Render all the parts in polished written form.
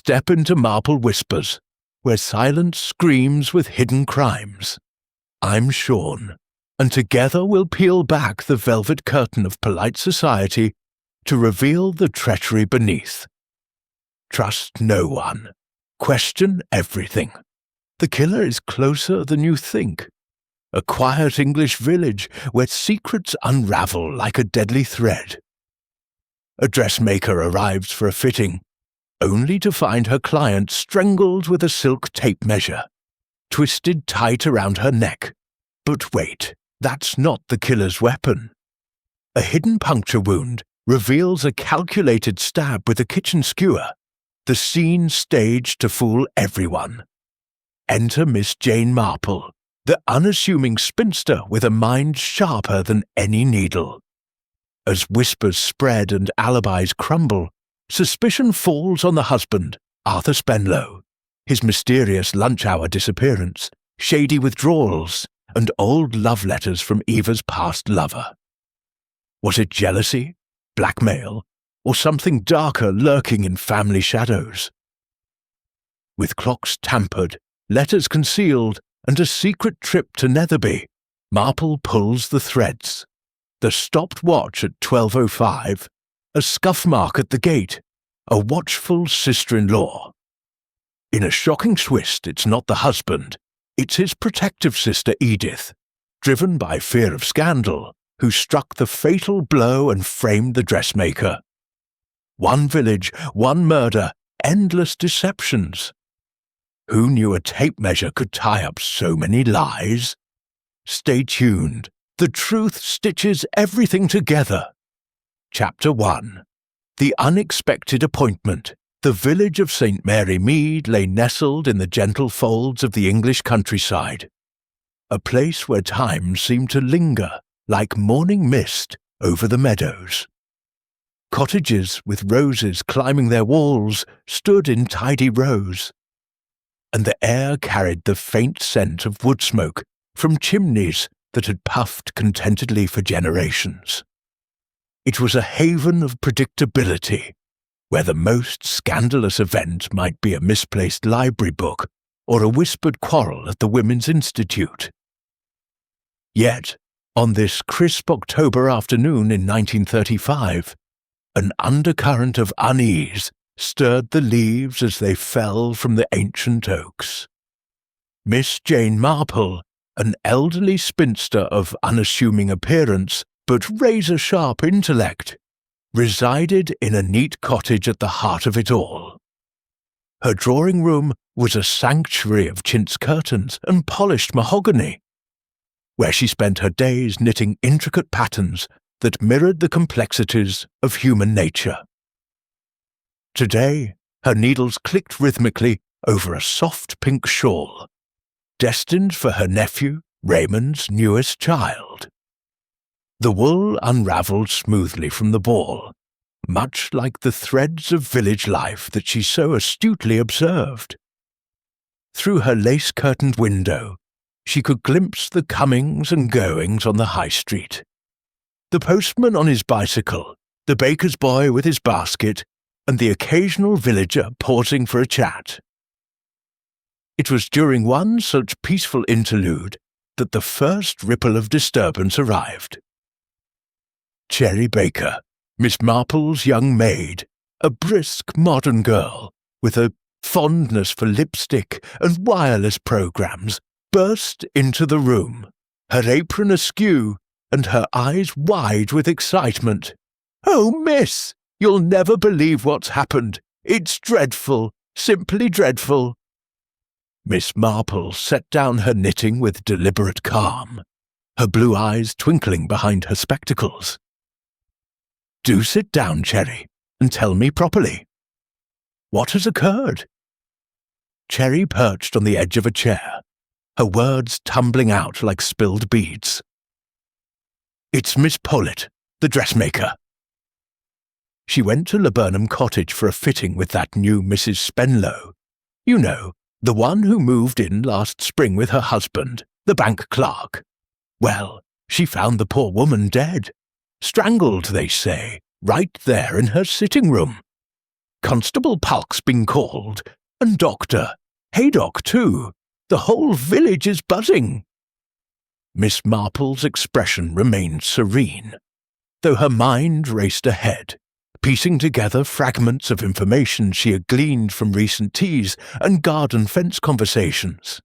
step into Marple Whispers, where silence screams with hidden crimes. I'm Sean, and together we'll peel back the velvet curtain of polite society to reveal the treachery beneath. Trust no one. Question everything. The killer is closer than you think. A quiet English village where secrets unravel like a deadly thread. A dressmaker arrives for a fitting, only to find her client strangled with a silk tape measure, twisted tight around her neck. But wait, that's not the killer's weapon. A hidden puncture wound reveals a calculated stab with a kitchen skewer, the scene staged to fool everyone. Enter Miss Jane Marple, the unassuming spinster with a mind sharper than any needle. As whispers spread and alibis crumble, suspicion falls on the husband, Arthur Spenlow, his mysterious lunch-hour disappearance, shady withdrawals, and old love letters from Eva's past lover. Was it jealousy, blackmail, or something darker lurking in family shadows? With clocks tampered, letters concealed, and a secret trip to Netherby, Marple pulls the threads. The stopped watch at 12:05, a scuff mark at the gate, a watchful sister-in-law. In a shocking twist, it's not the husband, it's his protective sister Edith, driven by fear of scandal, who struck the fatal blow and framed the dressmaker. One village, one murder, endless deceptions. Who knew a tape measure could tie up so many lies? Stay tuned. The truth stitches everything together. Chapter 1. The Unexpected Appointment. The village of St. Mary Mead lay nestled in the gentle folds of the English countryside. A place where time seemed to linger like morning mist over the meadows. Cottages with roses climbing their walls stood in tidy rows, and the air carried the faint scent of wood smoke from chimneys that had puffed contentedly for generations. It was a haven of predictability, where the most scandalous event might be a misplaced library book or a whispered quarrel at the Women's Institute. Yet, on this crisp October afternoon in 1935, an undercurrent of unease stirred the leaves as they fell from the ancient oaks. Miss Jane Marple, an elderly spinster of unassuming appearance but razor-sharp intellect, resided in a neat cottage at the heart of it all. Her drawing-room was a sanctuary of chintz curtains and polished mahogany, where she spent her days knitting intricate patterns that mirrored the complexities of human nature. Today, her needles clicked rhythmically over a soft pink shawl, destined for her nephew, Raymond's newest child. The wool unravelled smoothly from the ball, much like the threads of village life that she so astutely observed. Through her lace-curtained window, she could glimpse the comings and goings on the high street. The postman on his bicycle, the baker's boy with his basket, and the occasional villager pausing for a chat. It was during one such peaceful interlude that the first ripple of disturbance arrived. Cherry Baker, Miss Marple's young maid, a brisk modern girl with a fondness for lipstick and wireless programs, burst into the room, her apron askew and her eyes wide with excitement. "Oh, miss, you'll never believe what's happened. It's dreadful, simply dreadful." Miss Marple set down her knitting with deliberate calm, her blue eyes twinkling behind her spectacles. "Do sit down, Cherry, and tell me properly. What has occurred?" Cherry perched on the edge of a chair, her words tumbling out like spilled beads. "It's Miss Pollitt, the dressmaker." She went to Laburnum Cottage for a fitting with that new Mrs. Spenlow. You know, the one who moved in last spring with her husband, the bank clerk. Well, she found the poor woman dead. Strangled, they say, right there in her sitting room. Constable Pulk's been called, and Doctor. Haydock, too. The whole village is buzzing." Miss Marple's expression remained serene, though her mind raced ahead, piecing together fragments of information she had gleaned from recent teas and garden fence conversations.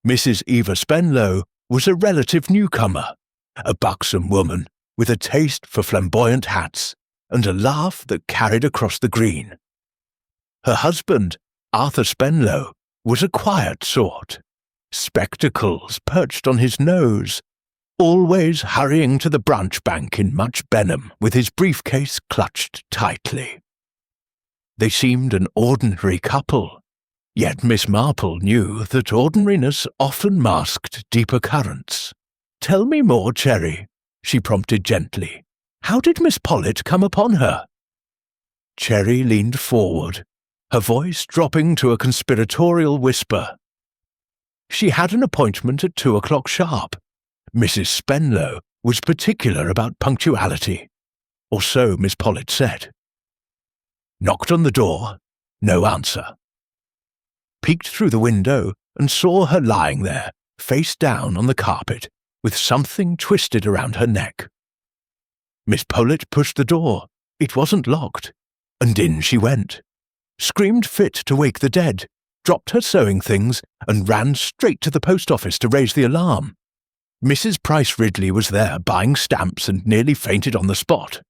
Mrs. Eva Spenlow was a relative newcomer, a buxom woman with a taste for flamboyant hats and a laugh that carried across the green. Her husband, Arthur Spenlow, was a quiet sort, spectacles perched on his nose, always hurrying to the branch bank in Much Benham with his briefcase clutched tightly. They seemed an ordinary couple, yet Miss Marple knew that ordinariness often masked deeper currents. "Tell me more, Cherry," she prompted gently. "How did Miss Pollitt come upon her?" Cherry leaned forward, her voice dropping to a conspiratorial whisper. "She had an appointment at 2 o'clock sharp. Mrs. Spenlow was particular about punctuality, or so Miss Pollitt said. Knocked on the door, no answer. Peeked through the window and saw her lying there, face down on the carpet, with something twisted around her neck. Miss Pollitt pushed the door. It wasn't locked, and in she went. Screamed fit to wake the dead, dropped her sewing things, and ran straight to the post office to raise the alarm. Mrs. Price Ridley was there buying stamps and nearly fainted on the spot.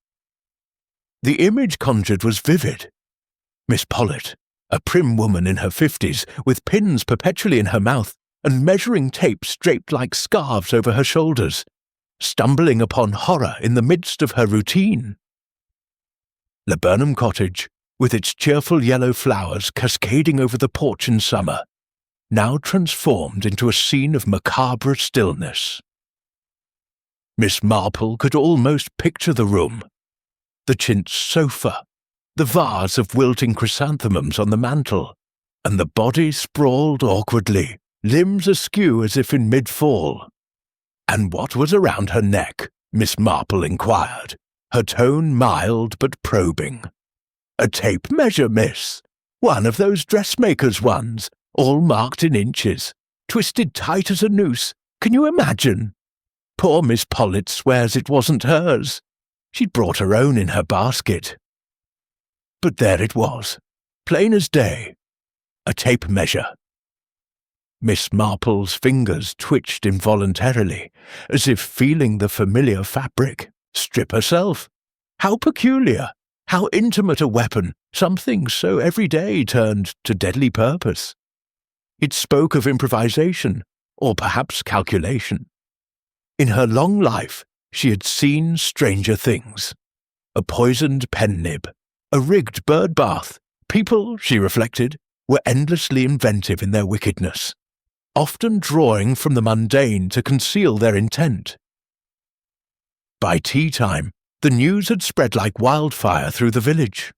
The image conjured was vivid. Miss Pollitt, a prim woman in her 50s, with pins perpetually in her mouth and measuring tapes draped like scarves over her shoulders, stumbling upon horror in the midst of her routine. Laburnum Cottage, with its cheerful yellow flowers cascading over the porch in summer, now transformed into a scene of macabre stillness. Miss Marple could almost picture the room. The chintz sofa, the vase of wilting chrysanthemums on the mantel, and the body sprawled awkwardly, limbs askew as if in mid-fall. "And what was around her neck?" Miss Marple inquired, her tone mild but probing. "A tape measure, miss. One of those dressmaker's ones, all marked in inches, twisted tight as a noose. Can you imagine? Poor Miss Pollitt swears it wasn't hers. She'd brought her own in her basket. But there it was, plain as day. A tape measure." Miss Marple's fingers twitched involuntarily, as if feeling the familiar fabric. Strip herself. How peculiar, how intimate a weapon, something so everyday turned to deadly purpose. It spoke of improvisation, or perhaps calculation. In her long life, she had seen stranger things. A poisoned pen nib, a rigged bird bath. People, she reflected, were endlessly inventive in their wickedness, often drawing from the mundane to conceal their intent. By tea time, the news had spread like wildfire through the village.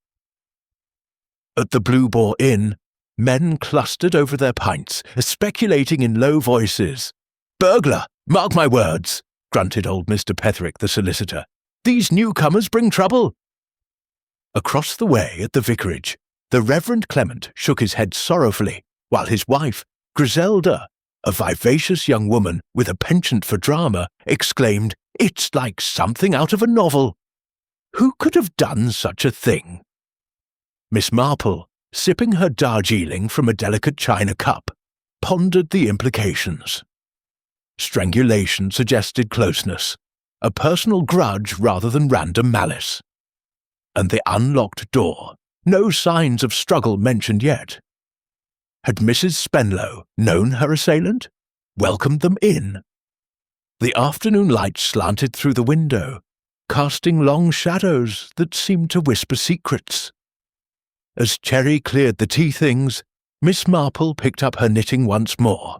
At the Blue Boar Inn, men clustered over their pints, speculating in low voices. "Burglar, mark my words," grunted old Mr. Petherick, the solicitor. "These newcomers bring trouble." Across the way at the vicarage, the Reverend Clement shook his head sorrowfully, while his wife, Griselda, a vivacious young woman with a penchant for drama, exclaimed, "It's like something out of a novel. Who could have done such a thing?" Miss Marple, sipping her Darjeeling from a delicate china cup, pondered the implications. Strangulation suggested closeness, a personal grudge rather than random malice. And the unlocked door, no signs of struggle mentioned yet. Had Mrs. Spenlow known her assailant, welcomed them in? The afternoon light slanted through the window, casting long shadows that seemed to whisper secrets. As Cherry cleared the tea things, Miss Marple picked up her knitting once more,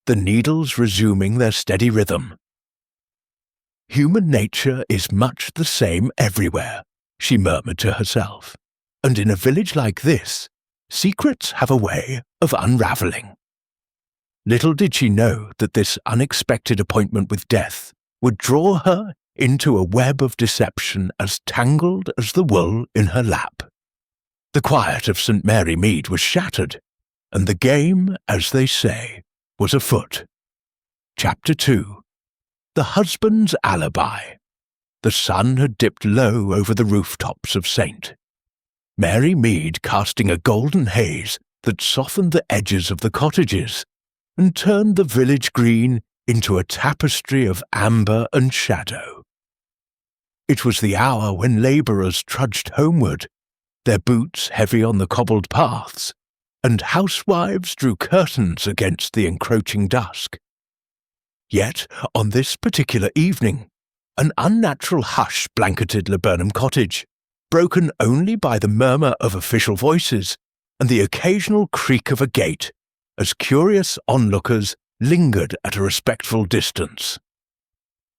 the needles resuming their steady rhythm. "Human nature is much the same everywhere," she murmured to herself, "and in a village like this, secrets have a way of unravelling." Little did she know that this unexpected appointment with death would draw her into a web of deception as tangled as the wool in her lap. The quiet of St. Mary Mead was shattered, and the game, as they say, was afoot. Chapter 2. The Husband's Alibi. The sun had dipped low over the rooftops of St. Mary Mead, casting a golden haze that softened the edges of the cottages and turned the village green into a tapestry of amber and shadow. It was the hour when labourers trudged homeward, their boots heavy on the cobbled paths, and housewives drew curtains against the encroaching dusk. Yet, on this particular evening, an unnatural hush blanketed Laburnum Cottage, broken only by the murmur of official voices and the occasional creak of a gate, as curious onlookers lingered at a respectful distance.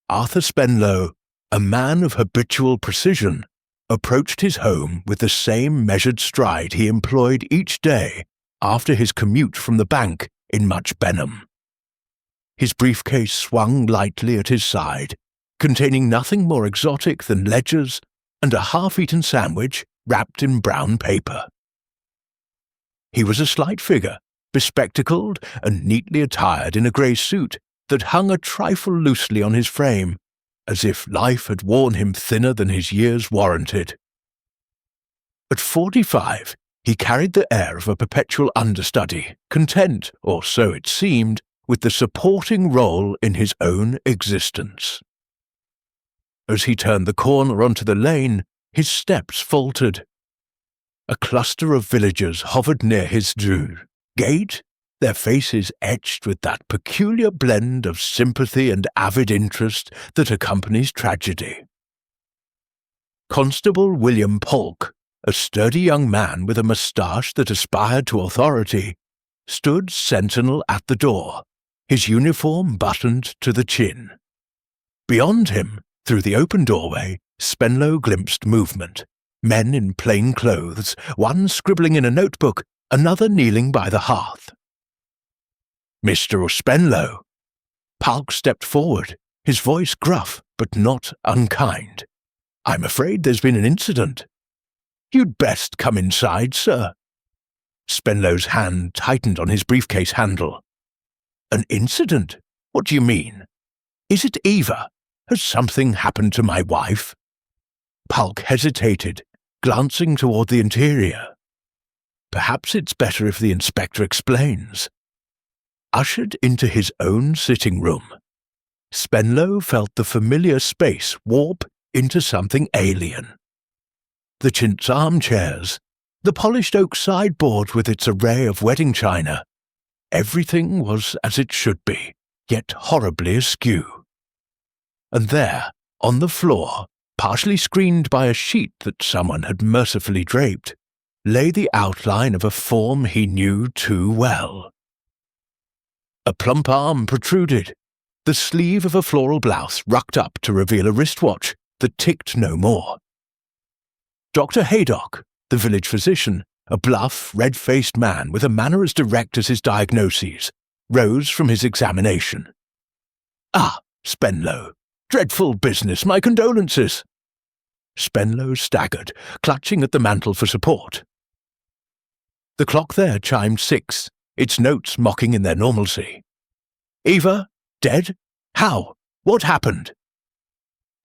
Arthur Spenlow, a man of habitual precision, approached his home with the same measured stride he employed each day after his commute from the bank in Much Benham. His briefcase swung lightly at his side, containing nothing more exotic than ledgers and a half-eaten sandwich wrapped in brown paper. He was a slight figure, bespectacled and neatly attired in a grey suit that hung a trifle loosely on his frame, as if life had worn him thinner than his years warranted. At 45, he carried the air of a perpetual understudy, content, or so it seemed, with the supporting role in his own existence. As he turned the corner onto the lane, his steps faltered. A cluster of villagers hovered near his gate, their faces etched with that peculiar blend of sympathy and avid interest that accompanies tragedy. Constable William Polk, a sturdy young man with a moustache that aspired to authority, stood sentinel at the door, his uniform buttoned to the chin. Beyond him, through the open doorway, Spenlow glimpsed movement. Men in plain clothes, one scribbling in a notebook, another kneeling by the hearth. "Mr. Spenlow." Polk stepped forward, his voice gruff but not unkind. "I'm afraid there's been an incident." "You'd best come inside, sir." Spenlow's hand tightened on his briefcase handle. "An incident? What do you mean? Is it Eva? Has something happened to my wife?" Polk hesitated, glancing toward the interior. Perhaps it's better if the inspector explains. Ushered into his own sitting room, Spenlow felt the familiar space warp into something alien. The chintz armchairs, the polished oak sideboard with its array of wedding china, everything was as it should be, yet horribly askew. And there, on the floor, partially screened by a sheet that someone had mercifully draped, lay the outline of a form he knew too well. A plump arm protruded, the sleeve of a floral blouse rucked up to reveal a wristwatch that ticked no more. Dr. Haydock, the village physician, a bluff, red-faced man with a manner as direct as his diagnoses, rose from his examination. "Ah, Spenlow. Dreadful business, my condolences." Spenlow staggered, clutching at the mantel for support. The clock there chimed 6, its notes mocking in their normalcy. "Eva? Dead? How? What happened?"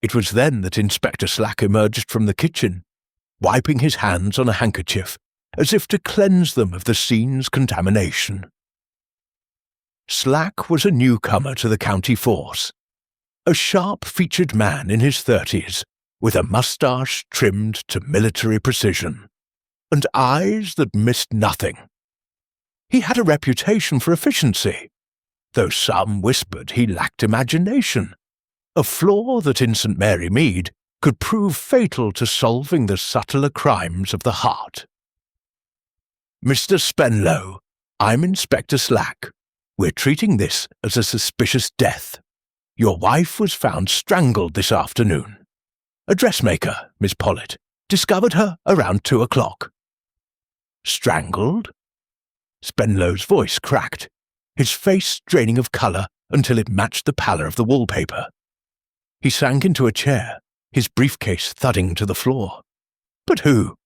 It was then that Inspector Slack emerged from the kitchen, wiping his hands on a handkerchief, as if to cleanse them of the scene's contamination. Slack was a newcomer to the county force, a sharp-featured man in his 30s, with a moustache trimmed to military precision, and eyes that missed nothing. He had a reputation for efficiency, though some whispered he lacked imagination, a flaw that in St. Mary Mead could prove fatal to solving the subtler crimes of the heart. "Mr. Spenlow, I'm Inspector Slack. We're treating this as a suspicious death. Your wife was found strangled this afternoon. A dressmaker, Miss Pollitt, discovered her around 2 o'clock. "Strangled?" Spenlow's voice cracked, his face draining of colour until it matched the pallor of the wallpaper. He sank into a chair, his briefcase thudding to the floor. "But who?"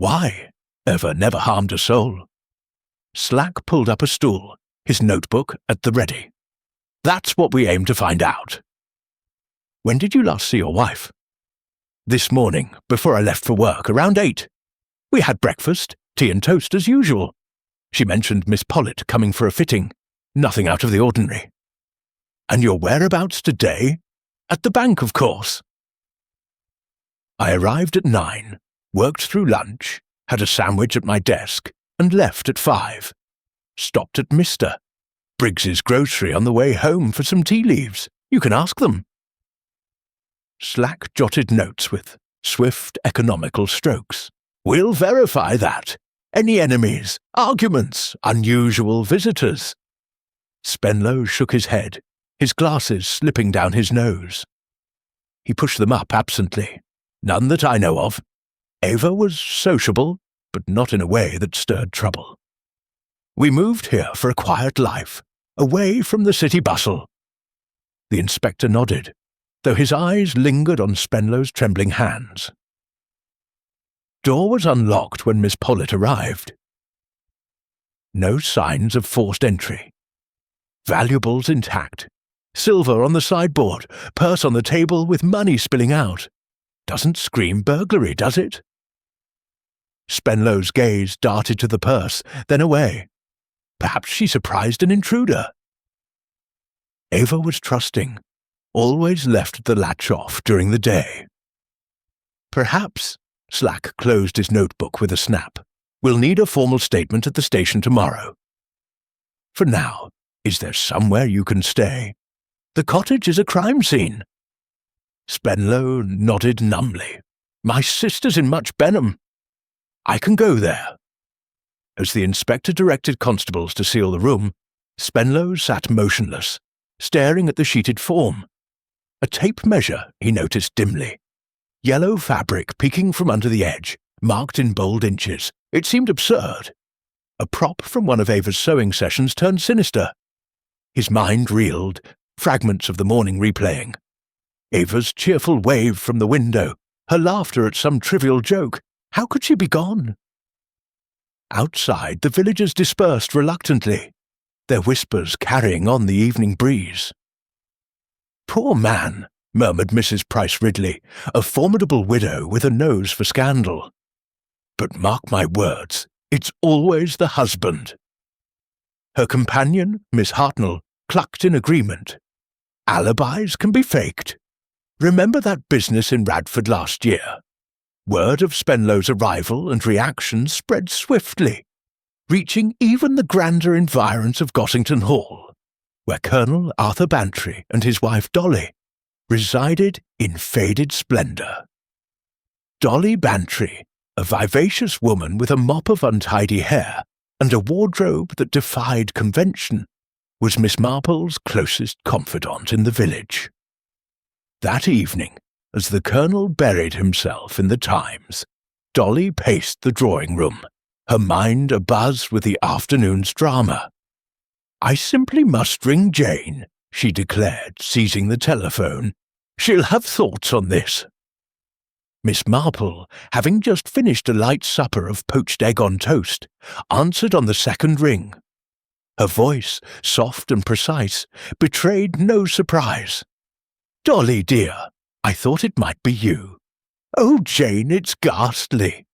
Why? Eva never harmed a soul. Slack pulled up a stool, his notebook at the ready. That's what we aim to find out. When did you last see your wife? This morning, before I left for work, around 8. We had breakfast, tea and toast as usual. She mentioned Miss Pollitt coming for a fitting. Nothing out of the ordinary. And your whereabouts today? At the bank, of course. I arrived at 9, worked through lunch, had a sandwich at my desk, and left at 5. Stopped at Mr. Briggs's grocery on the way home for some tea leaves. You can ask them. Slack jotted notes with swift, economical strokes. We'll verify that. Any enemies, arguments, unusual visitors? Spenlow shook his head, his glasses slipping down his nose. He pushed them up absently. None that I know of. Eva was sociable, but not in a way that stirred trouble. We moved here for a quiet life, away from the city bustle. The inspector nodded, though his eyes lingered on Spenlow's trembling hands. Door was unlocked when Miss Pollitt arrived. No signs of forced entry. Valuables intact. Silver on the sideboard, purse on the table with money spilling out. Doesn't scream burglary, does it? Spenlow's gaze darted to the purse, then away. Perhaps she surprised an intruder. Eva was trusting, always left the latch off during the day. Perhaps, Slack closed his notebook with a snap, we'll need a formal statement at the station tomorrow. For now, is there somewhere you can stay? The cottage is a crime scene. Spenlow nodded numbly. My sister's in Much Benham. I can go there. As the inspector directed constables to seal the room, Spenlow sat motionless, staring at the sheeted form. A tape measure, he noticed dimly. Yellow fabric peeking from under the edge, marked in bold inches. It seemed absurd. A prop from one of Ava's sewing sessions turned sinister. His mind reeled, fragments of the morning replaying. Ava's cheerful wave from the window, her laughter at some trivial joke. How could she be gone? Outside, the villagers dispersed reluctantly, their whispers carrying on the evening breeze. Poor man, murmured Mrs. Price Ridley, a formidable widow with a nose for scandal. But mark my words, it's always the husband. Her companion, Miss Hartnell, clucked in agreement. Alibis can be faked. Remember that business in Radford last year? Word of Spenlow's arrival and reaction spread swiftly, reaching even the grander environs of Gossington Hall, where Colonel Arthur Bantry and his wife Dolly resided in faded splendour. Dolly Bantry, a vivacious woman with a mop of untidy hair and a wardrobe that defied convention, was Miss Marple's closest confidant in the village. That evening, as the Colonel buried himself in the Times, Dolly paced the drawing-room, her mind abuzz with the afternoon's drama. I simply must ring Jane, she declared, seizing the telephone. She'll have thoughts on this. Miss Marple, having just finished a light supper of poached egg on toast, answered on the second ring. Her voice, soft and precise, betrayed no surprise. Dolly, dear, I thought it might be you. Oh, Jane, it's ghastly.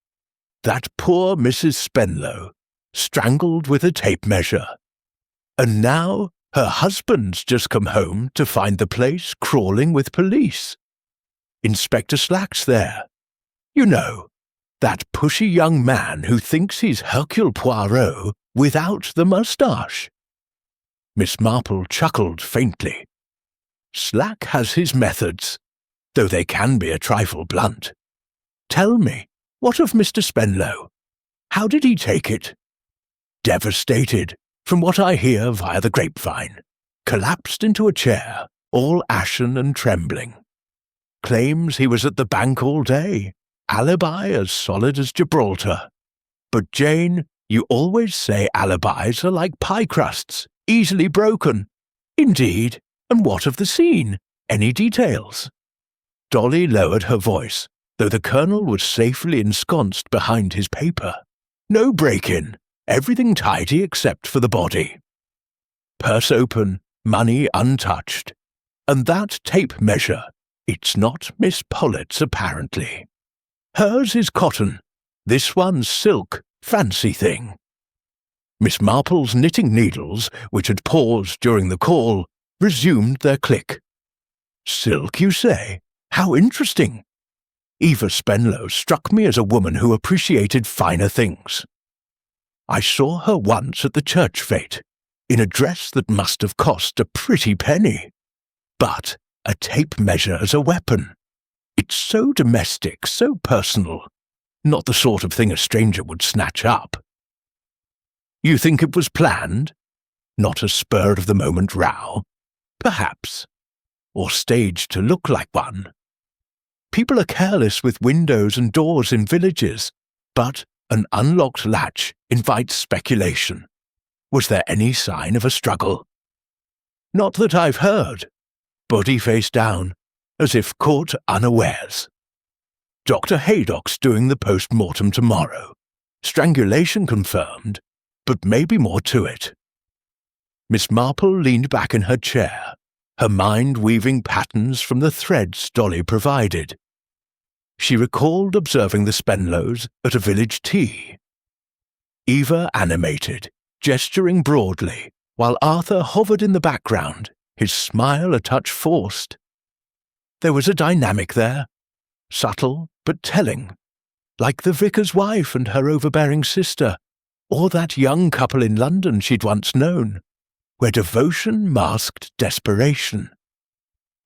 That poor Mrs. Spenlow, strangled with a tape measure. And now her husband's just come home to find the place crawling with police. Inspector Slack's there. You know, that pushy young man who thinks he's Hercule Poirot without the moustache. Miss Marple chuckled faintly. Slack has his methods, though they can be a trifle blunt. Tell me, what of Mr. Spenlow? How did he take it? Devastated, from what I hear via the grapevine. Collapsed into a chair, all ashen and trembling. Claims he was at the bank all day, alibi as solid as Gibraltar. But Jane, you always say alibis are like pie crusts, easily broken. Indeed, and what of the scene? Any details? Dolly lowered her voice, though the Colonel was safely ensconced behind his paper. No break-in, everything tidy except for the body. Purse open, money untouched. And that tape measure, it's not Miss Pollett's apparently. Hers is cotton, this one's silk, fancy thing. Miss Marple's knitting needles, which had paused during the call, resumed their click. Silk, you say? How interesting! Eva Spenlow struck me as a woman who appreciated finer things. I saw her once at the church fete, in a dress that must have cost a pretty penny. But a tape measure as a weapon. It's so domestic, so personal, not the sort of thing a stranger would snatch up. You think it was planned? Not a spur-of-the-moment row? Perhaps. Or staged to look like one. People are careless with windows and doors in villages, but an unlocked latch invites speculation. Was there any sign of a struggle? Not that I've heard. Body face down, as if caught unawares. Dr. Haydock's doing the post-mortem tomorrow. Strangulation confirmed, but maybe more to it. Miss Marple leaned back in her chair, her mind weaving patterns from the threads Dolly provided. She recalled observing the Spenlows at a village tea. Eva animated, gesturing broadly, while Arthur hovered in the background, his smile a touch forced. There was a dynamic there, subtle but telling, like the vicar's wife and her overbearing sister, or that young couple in London she'd once known, where devotion masked desperation.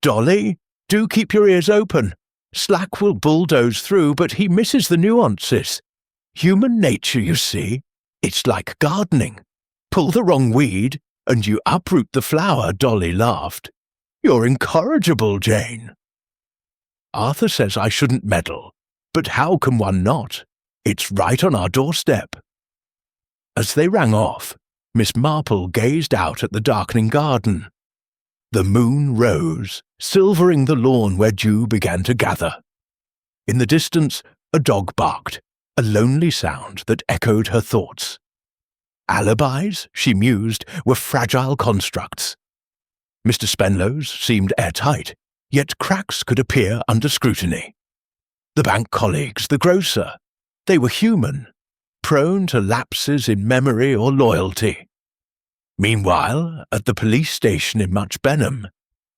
Dolly, do keep your ears open. Slack will bulldoze through, but he misses the nuances. Human nature, you see. It's like gardening. Pull the wrong weed, and you uproot the flower, Dolly laughed. You're incorrigible, Jane. Arthur says I shouldn't meddle, but how can one not? It's right on our doorstep. As they rang off, Miss Marple gazed out at the darkening garden. The moon rose, silvering the lawn where dew began to gather. In the distance, a dog barked, a lonely sound that echoed her thoughts. Alibis, she mused, were fragile constructs. Mr. Spenlow's seemed airtight, yet cracks could appear under scrutiny. The bank colleagues, the grocer, they were human, prone to lapses in memory or loyalty. Meanwhile, at the police station in Much Benham,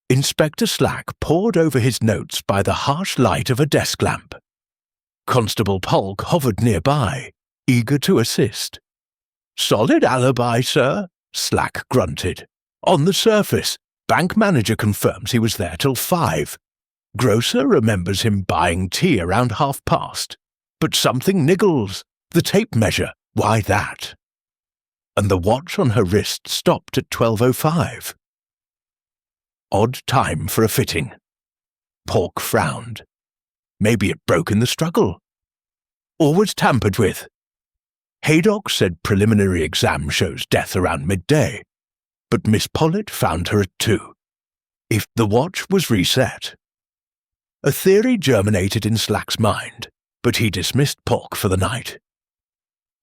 Inspector Slack pored over his notes by the harsh light of a desk lamp. Constable Polk hovered nearby, eager to assist. "Solid alibi, sir," Slack grunted. "On the surface, bank manager confirms he was there till 5. Grocer remembers him buying tea around past. But something niggles. The tape measure, why that?" And the watch on her wrist stopped at 12:05. Odd time for a fitting. Polk frowned. Maybe it broke in the struggle. Or was tampered with. Haydock said preliminary exam shows death around midday, but Miss Pollitt found her at 2. If the watch was reset. A theory germinated in Slack's mind, but he dismissed Polk for the night.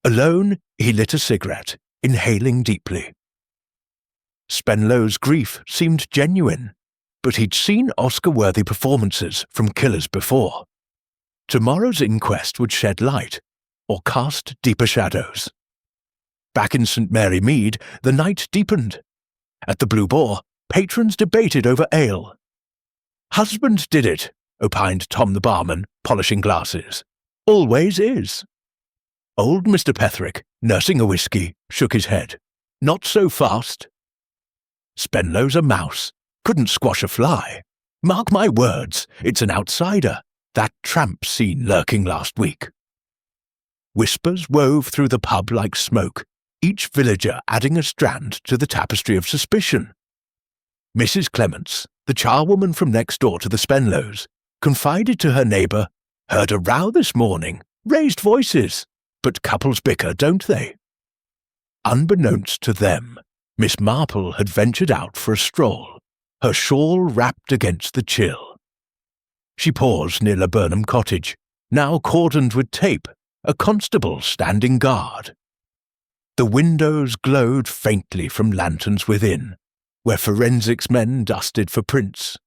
Alone, he lit a cigarette, inhaling deeply. Spenlow's grief seemed genuine, but he'd seen Oscar-worthy performances from killers before. Tomorrow's inquest would shed light, or cast deeper shadows. Back in St. Mary Mead, the night deepened. At the Blue Boar, patrons debated over ale. "Husband did it," opined Tom the barman, polishing glasses. "Always is." Old Mr. Petherick, nursing a whisky, shook his head. "Not so fast." "Spenlow's a mouse. Couldn't squash a fly. Mark my words, it's an outsider. That tramp seen lurking last week." Whispers wove through the pub like smoke, each villager adding a strand to the tapestry of suspicion. Mrs. Clements, the charwoman from next door to the Spenlows, confided to her neighbour, "Heard a row this morning. Raised voices. But couples bicker, don't they?" Unbeknownst to them, Miss Marple had ventured out for a stroll, her shawl wrapped against the chill. She paused near Laburnum Cottage, now cordoned with tape, a constable standing guard. The windows glowed faintly from lanterns within, where forensics men dusted for prints.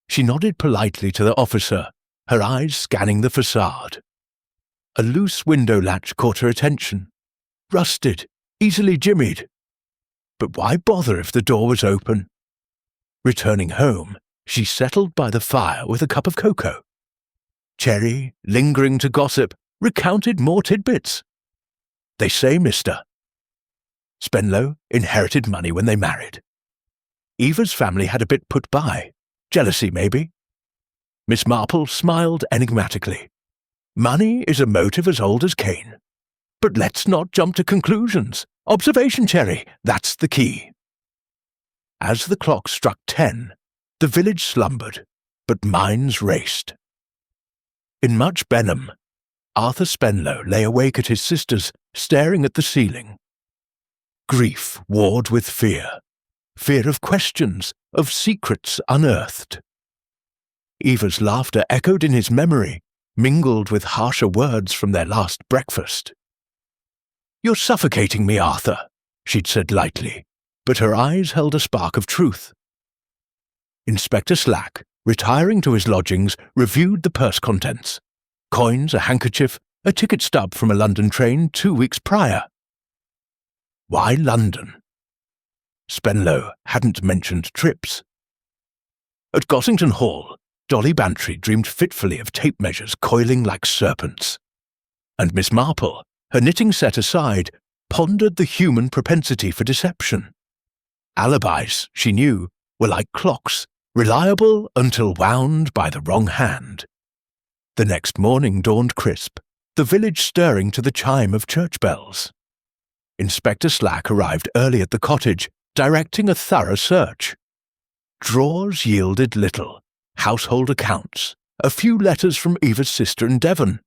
She nodded politely to the officer, her eyes scanning the facade. A loose window latch caught her attention. Rusted, easily jimmied. But why bother if the door was open? Returning home, she settled by the fire with a cup of cocoa. Cherry, lingering to gossip, recounted more tidbits. They say, Mr. Spenlow inherited money when they married. Eva's family had a bit put by. Jealousy, maybe. Miss Marple smiled enigmatically. Money is a motive as old as Cain. But let's not jump to conclusions. Observation, Cherry, that's the key. As the clock struck 10, the village slumbered, but minds raced. In Much Benham, Arthur Spenlow lay awake at his sister's, staring at the ceiling. Grief warred with fear of questions, of secrets unearthed. Eva's laughter echoed in his memory, mingled with harsher words from their last breakfast. "You're suffocating me, Arthur," she'd said lightly, but her eyes held a spark of truth. Inspector Slack, retiring to his lodgings, reviewed the purse contents. Coins, a handkerchief, a ticket stub from a London train 2 weeks prior. Why London? Spenlow hadn't mentioned trips. At Gossington Hall, Dolly Bantry dreamed fitfully of tape measures coiling like serpents. And Miss Marple, her knitting set aside, pondered the human propensity for deception. Alibis, she knew, were like clocks, reliable until wound by the wrong hand. The next morning dawned crisp, the village stirring to the chime of church bells. Inspector Slack arrived early at the cottage, directing a thorough search. Drawers yielded little, household accounts, a few letters from Eva's sister in Devon.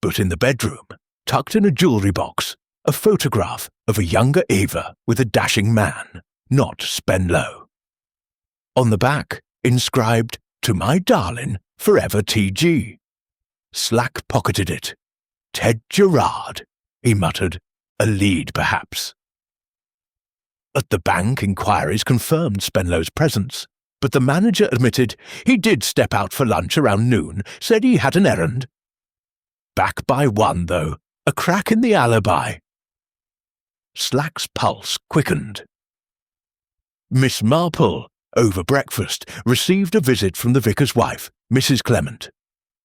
But in the bedroom, tucked in a jewellery box, a photograph of a younger Eva with a dashing man, not Spenlow. On the back, inscribed, "To my darling, forever T.G." Slack pocketed it. "Ted Gerard," he muttered. "A lead, perhaps." At the bank, inquiries confirmed Spenlow's presence, but the manager admitted he did step out for lunch around noon, said he had an errand. Back by 1, though, a crack in the alibi. Slack's pulse quickened. Miss Marple, over breakfast, received a visit from the vicar's wife, Mrs. Clement.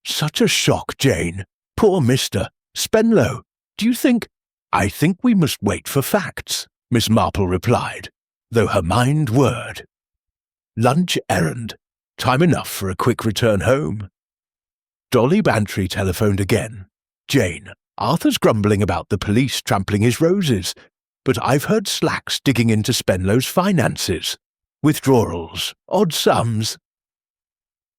"Such a shock, Jane. Poor Mr. Spenlow. Do you think—" "I think we must wait for facts," Miss Marple replied, though her mind whirred. Lunch errand. Time enough for a quick return home. Dolly Bantry telephoned again. "Jane, Arthur's grumbling about the police trampling his roses, but I've heard Slack's digging into Spenlow's finances. Withdrawals, odd sums."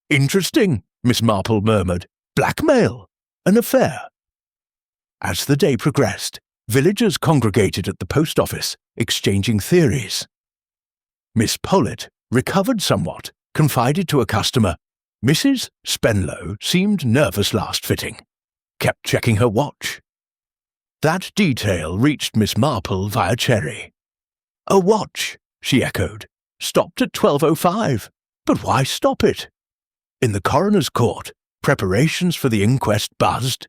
"Interesting," Miss Marple murmured. "Blackmail. An affair." As the day progressed, villagers congregated at the post office, exchanging theories. Miss Pollitt, recovered somewhat, confided to a customer, "Mrs. Spenlow seemed nervous last fitting. Kept checking her watch." That detail reached Miss Marple via Cherry. "A watch," she echoed. "Stopped at 12:05. But why stop it?" In the coroner's court, preparations for the inquest buzzed.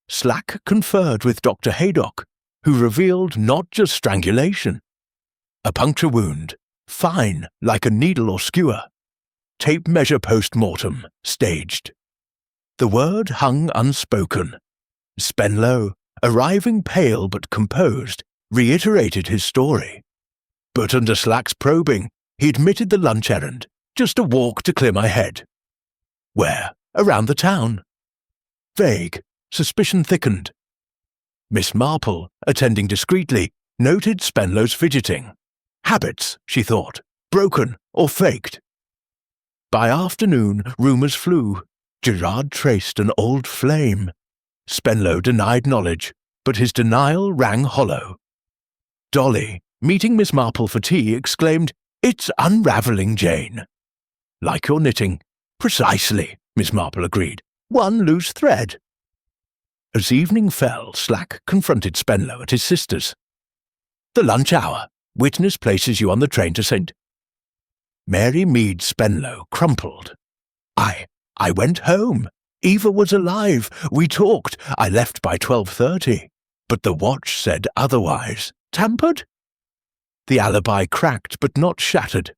Slack conferred with Dr. Haydock, who revealed not just strangulation. A puncture wound, fine like a needle or skewer. Tape measure post-mortem, staged. The word hung unspoken. Spenlow, arriving pale but composed, reiterated his story. But under Slack's probing, he admitted the lunch errand, just a walk to clear my head. Where? Around the town. Vague, suspicion thickened. Miss Marple, attending discreetly, noted Spenlow's fidgeting. Habits, she thought, broken or faked. By afternoon, rumours flew. Gerard traced an old flame. Spenlow denied knowledge, but his denial rang hollow. Dolly, meeting Miss Marple for tea, exclaimed, "It's unravelling, Jane." "Like your knitting." "Precisely," Miss Marple agreed. "One loose thread." As evening fell, Slack confronted Spenlow at his sister's. "The lunch hour. Witness places you on the train to St. Mary Mead Spenlow crumpled. I went home. Eva was alive. We talked. I left by 12:30. But the watch said otherwise. Tampered? The alibi cracked but not shattered.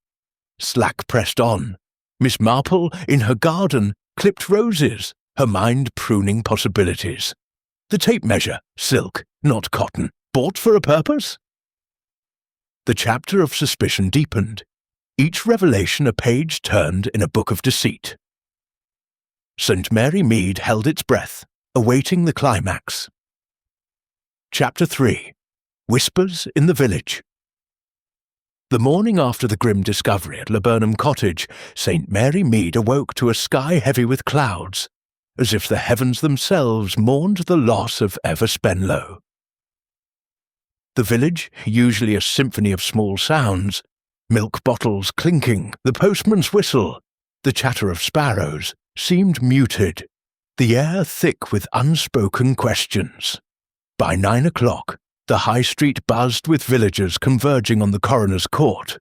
Slack pressed on. Miss Marple, in her garden, clipped roses, her mind pruning possibilities. The tape measure, silk, not cotton, bought for a purpose? The chapter of suspicion deepened, each revelation a page turned in a book of deceit. St. Mary Mead held its breath, awaiting the climax. Chapter 3. Whispers in the Village. The morning after the grim discovery at Laburnum Cottage, St. Mary Mead awoke to a sky heavy with clouds, as if the heavens themselves mourned the loss of Eva Spenlow. The village, usually a symphony of small sounds, milk bottles clinking, the postman's whistle, the chatter of sparrows, seemed muted, the air thick with unspoken questions. By 9 o'clock, the high street buzzed with villagers converging on the coroner's court,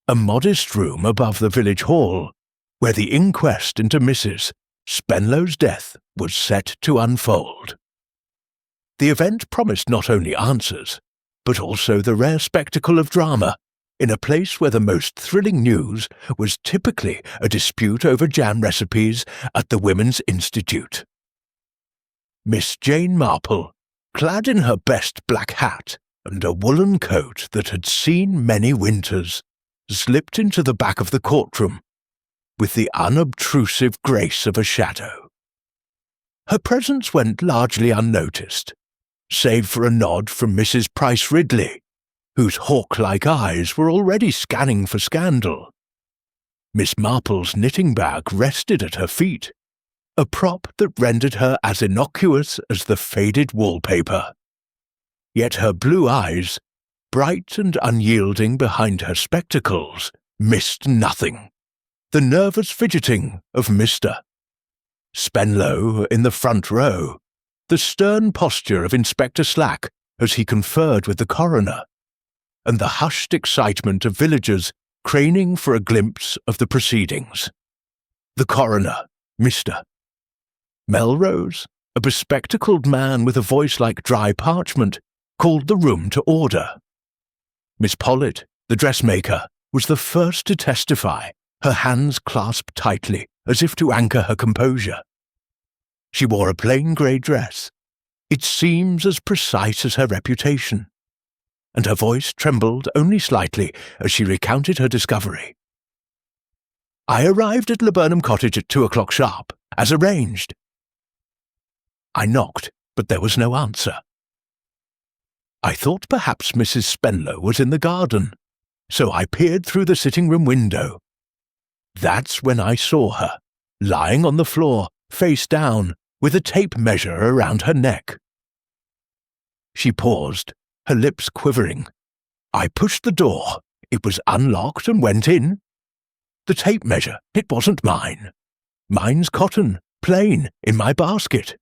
a modest room above the village hall, where the inquest into Mrs. Spenlow's death was set to unfold. The event promised not only answers, but also the rare spectacle of drama, in a place where the most thrilling news was typically a dispute over jam recipes at the Women's Institute. Miss Jane Marple, clad in her best black hat and a woolen coat that had seen many winters, slipped into the back of the courtroom with the unobtrusive grace of a shadow. Her presence went largely unnoticed, save for a nod from Mrs. Price Ridley, whose hawk-like eyes were already scanning for scandal. Miss Marple's knitting bag rested at her feet, a prop that rendered her as innocuous as the faded wallpaper. Yet her blue eyes, bright and unyielding behind her spectacles, missed nothing. The nervous fidgeting of Mr. Spenlow in the front row, the stern posture of Inspector Slack as he conferred with the coroner, and the hushed excitement of villagers craning for a glimpse of the proceedings. The coroner, Mr. Melrose, a bespectacled man with a voice like dry parchment, called the room to order. Miss Pollitt, the dressmaker, was the first to testify, her hands clasped tightly as if to anchor her composure. She wore a plain grey dress, its seams as precise as her reputation, and her voice trembled only slightly as she recounted her discovery. "I arrived at Laburnum Cottage at 2 o'clock sharp, as arranged. I knocked, but there was no answer. I thought perhaps Mrs. Spenlow was in the garden, so I peered through the sitting-room window. That's when I saw her, lying on the floor, face down, with a tape measure around her neck." She paused, her lips quivering. "I pushed the door. It was unlocked and went in. The tape measure, it wasn't mine. Mine's cotton, plain, in my basket.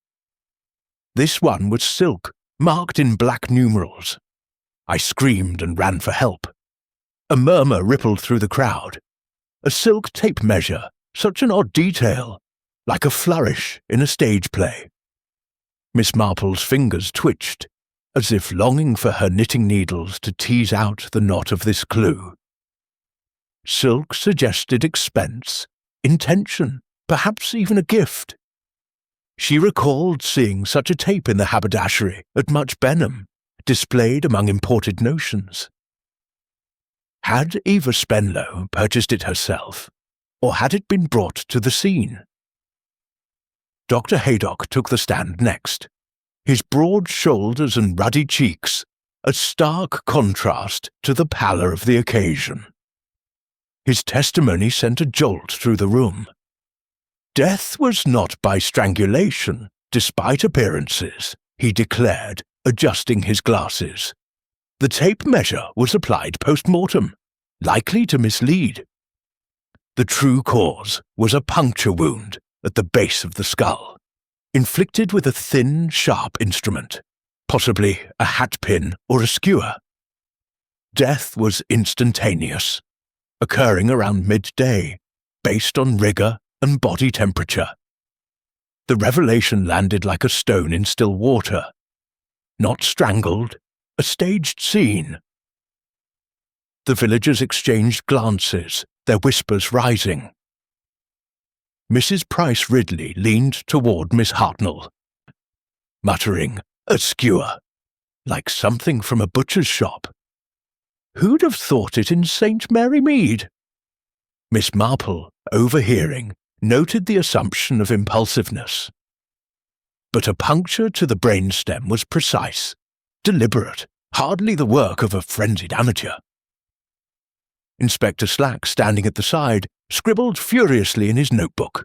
This one was silk, marked in black numerals. I screamed and ran for help. A murmur rippled through the crowd. A silk tape measure, such an odd detail, like a flourish in a stage play." Miss Marple's fingers twitched, as if longing for her knitting needles to tease out the knot of this clue. Silk suggested expense, intention, perhaps even a gift. She recalled seeing such a tape in the haberdashery at Much Benham, displayed among imported notions. Had Eva Spenlow purchased it herself, or had it been brought to the scene? Dr. Haydock took the stand next, his broad shoulders and ruddy cheeks a stark contrast to the pallor of the occasion. His testimony sent a jolt through the room. Death was not by strangulation, despite appearances, he declared, adjusting his glasses. The tape measure was applied post-mortem, likely to mislead. The true cause was a puncture wound, at the base of the skull, inflicted with a thin, sharp instrument, possibly a hatpin or a skewer. Death was instantaneous, occurring around midday, based on rigor and body temperature. The revelation landed like a stone in still water. Not strangled, a staged scene. The villagers exchanged glances, their whispers rising. Mrs. Price Ridley leaned toward Miss Hartnell, muttering, "A skewer, like something from a butcher's shop. Who'd have thought it in St. Mary Mead?" Miss Marple, overhearing, noted the assumption of impulsiveness. But a puncture to the brainstem was precise, deliberate, hardly the work of a frenzied amateur. Inspector Slack, standing at the side, scribbled furiously in his notebook.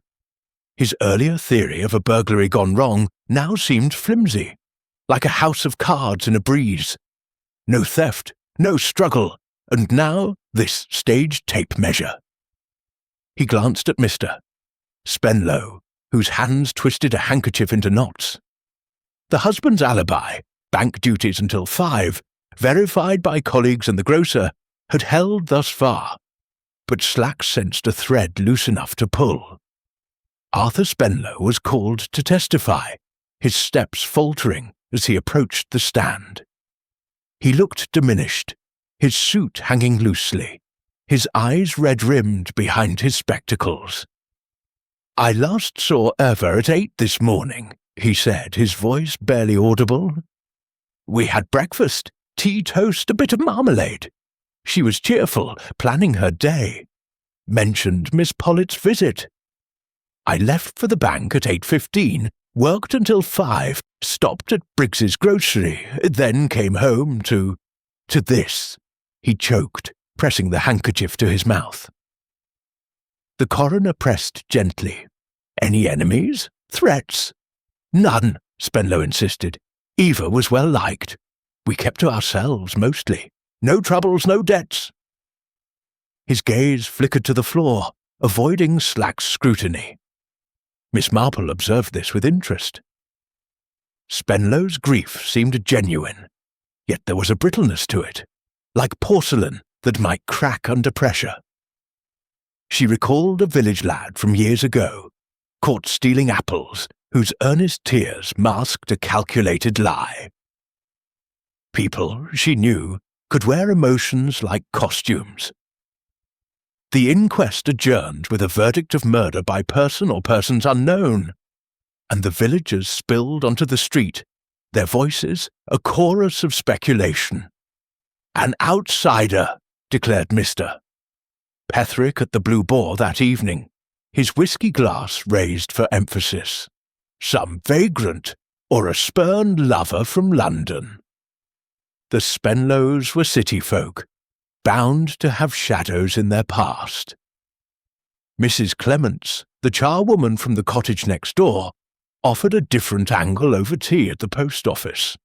His earlier theory of a burglary gone wrong now seemed flimsy, like a house of cards in a breeze. No theft, no struggle, and now this staged tape measure. He glanced at Mr. Spenlow, whose hands twisted a handkerchief into knots. The husband's alibi, bank duties until 5, verified by colleagues and the grocer, had held thus far, but Slack sensed a thread loose enough to pull. Arthur Spenlow was called to testify, his steps faltering as he approached the stand. He looked diminished, his suit hanging loosely, his eyes red-rimmed behind his spectacles. "I last saw Eva at 8 this morning," he said, his voice barely audible. "We had breakfast, tea, toast, a bit of marmalade. She was cheerful, planning her day. Mentioned Miss Pollitt's visit. I left for the bank at 8:15, worked until 5, stopped at Briggs's grocery, then came home to this." He choked, pressing the handkerchief to his mouth. The coroner pressed gently. "Any enemies? Threats?" "None," Spenlow insisted. "Eva was well liked. We kept to ourselves mostly. No troubles, no debts." His gaze flickered to the floor, avoiding Slack's scrutiny. Miss Marple observed this with interest. Spenlow's grief seemed genuine, yet there was a brittleness to it, like porcelain that might crack under pressure. She recalled a village lad from years ago, caught stealing apples, whose earnest tears masked a calculated lie. People, she knew, could wear emotions like costumes. The inquest adjourned with a verdict of murder by person or persons unknown, and the villagers spilled onto the street, their voices a chorus of speculation. "An outsider," declared Mr. Petherick at the Blue Boar that evening, his whiskey glass raised for emphasis. "Some vagrant, or a spurned lover from London." The Spenlows were city folk, bound to have shadows in their past. Mrs. Clements, the charwoman from the cottage next door, offered a different angle over tea at the post office.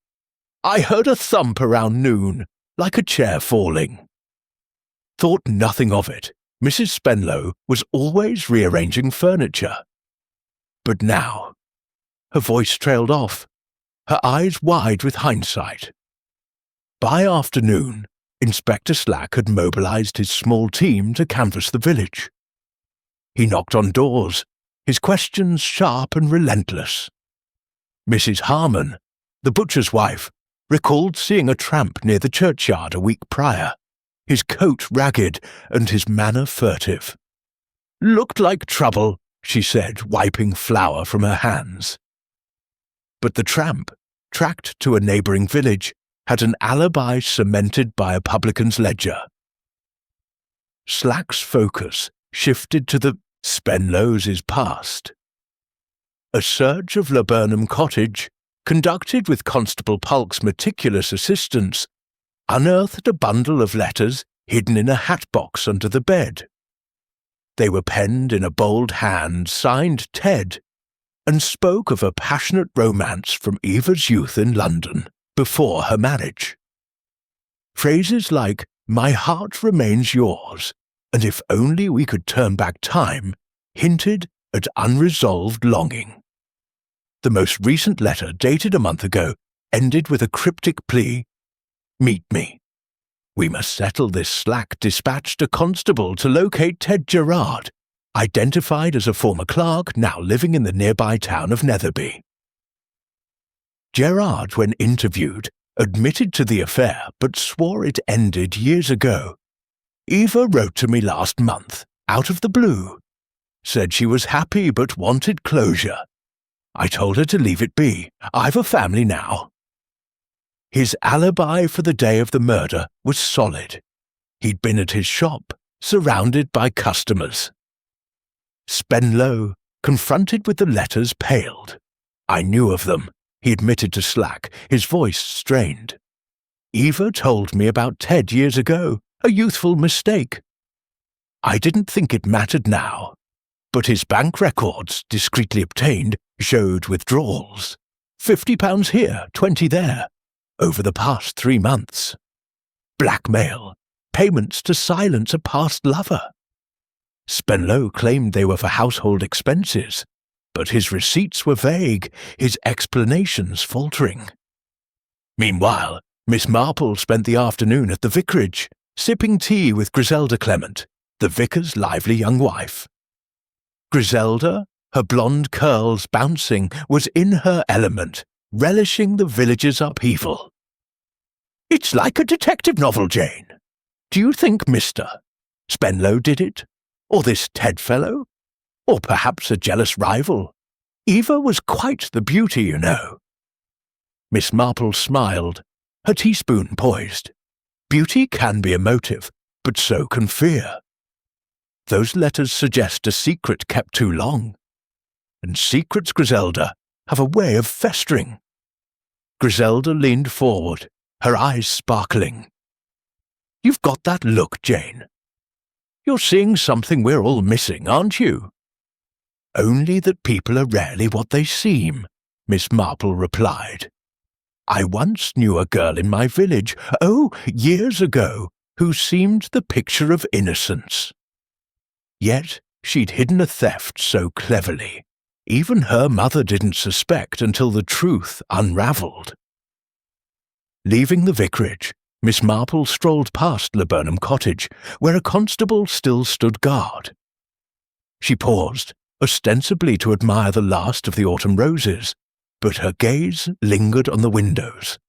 "I heard a thump around noon, like a chair falling." Thought nothing of it. Mrs. Spenlow was always rearranging furniture. But now, her voice trailed off, her eyes wide with hindsight. By afternoon, Inspector Slack had mobilized his small team to canvass the village. He knocked on doors, his questions sharp and relentless. Mrs. Harmon, the butcher's wife, recalled seeing a tramp near the churchyard a week prior, his coat ragged and his manner furtive. "Looked like trouble," she said, wiping flour from her hands. But the tramp, tracked to a neighbouring village, had an alibi cemented by a publican's ledger. Slack's focus shifted to the Spenlows' past. A search of Laburnum Cottage, conducted with Constable Pulk's meticulous assistance, unearthed a bundle of letters hidden in a hat box under the bed. They were penned in a bold hand signed Ted, and spoke of a passionate romance from Eva's youth in London before her marriage. Phrases like, "My heart remains yours," and "if only we could turn back time," hinted at unresolved longing. The most recent letter, dated a month ago, ended with a cryptic plea, "Meet me. We must settle this slack. Dispatched a constable to locate Ted Gerard, identified as a former clerk now living in the nearby town of Netherby." Gerard, when interviewed, admitted to the affair but swore it ended years ago. "Eva wrote to me last month, out of the blue. Said she was happy but wanted closure. I told her to leave it be. I've a family now." His alibi for the day of the murder was solid. He'd been at his shop, surrounded by customers. Spenlow, confronted with the letters, paled. "I knew of them," he admitted to Slack, his voice strained. "Eva told me about Ted years ago, a youthful mistake. I didn't think it mattered now. But his bank records, discreetly obtained, showed withdrawals. £50 here, 20 there, over the past 3 months. Blackmail, payments to silence a past lover. Spenlow claimed they were for household expenses, but his receipts were vague, his explanations faltering. Meanwhile, Miss Marple spent the afternoon at the vicarage, sipping tea with Griselda Clement, the vicar's lively young wife. Griselda, her blonde curls bouncing, was in her element, relishing the village's upheaval. "It's like a detective novel, Jane. Do you think Mr. Spenlow did it? Or this Ted fellow? Or perhaps a jealous rival? Eva was quite the beauty, you know." Miss Marple smiled, her teaspoon poised. Beauty can be a motive, but so can fear. Those letters suggest a secret kept too long. And secrets, Griselda, have a way of festering. Griselda leaned forward, her eyes sparkling. "You've got that look, Jane. You're seeing something we're all missing, aren't you?" "Only that people are rarely what they seem," Miss Marple replied. "I once knew a girl in my village, years ago, who seemed the picture of innocence. Yet she'd hidden a theft so cleverly, even her mother didn't suspect until the truth unravelled." Leaving the vicarage, Miss Marple strolled past Laburnum Cottage, where a constable still stood guard. She paused, ostensibly to admire the last of the autumn roses, but her gaze lingered on the windows.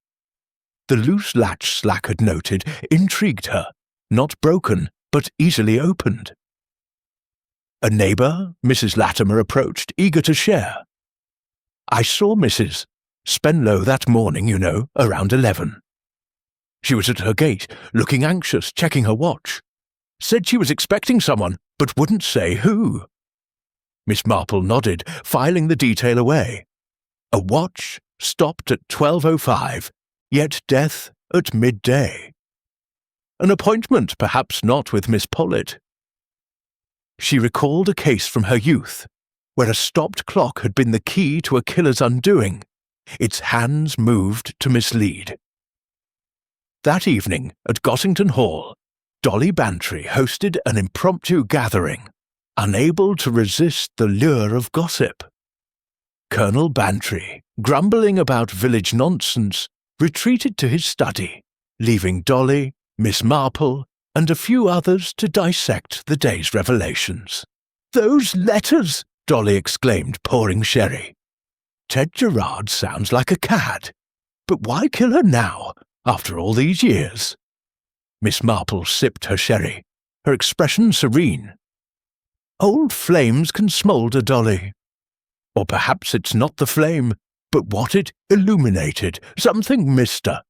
The loose latch Slack had noted intrigued her, not broken, but easily opened. A neighbour, Mrs. Latimer, approached, eager to share. "I saw Mrs. Spenlow that morning, you know, around 11. She was at her gate, looking anxious, checking her watch. Said she was expecting someone, but wouldn't say who." Miss Marple nodded, filing the detail away. A watch stopped at 12:05, yet death at midday. An appointment, perhaps not with Miss Pollitt. She recalled a case from her youth, where a stopped clock had been the key to a killer's undoing, its hands moved to mislead. That evening, at Gossington Hall, Dolly Bantry hosted an impromptu gathering, unable to resist the lure of gossip. Colonel Bantry, grumbling about village nonsense, retreated to his study, leaving Dolly, Miss Marple, and a few others to dissect the day's revelations. "Those letters!" Dolly exclaimed, pouring sherry. "Ted Gerard sounds like a cad. But why kill her now, after all these years?" Miss Marple sipped her sherry, her expression serene. "Old flames can smoulder, Dolly. Or perhaps it's not the flame, but what it illuminated, something Mister."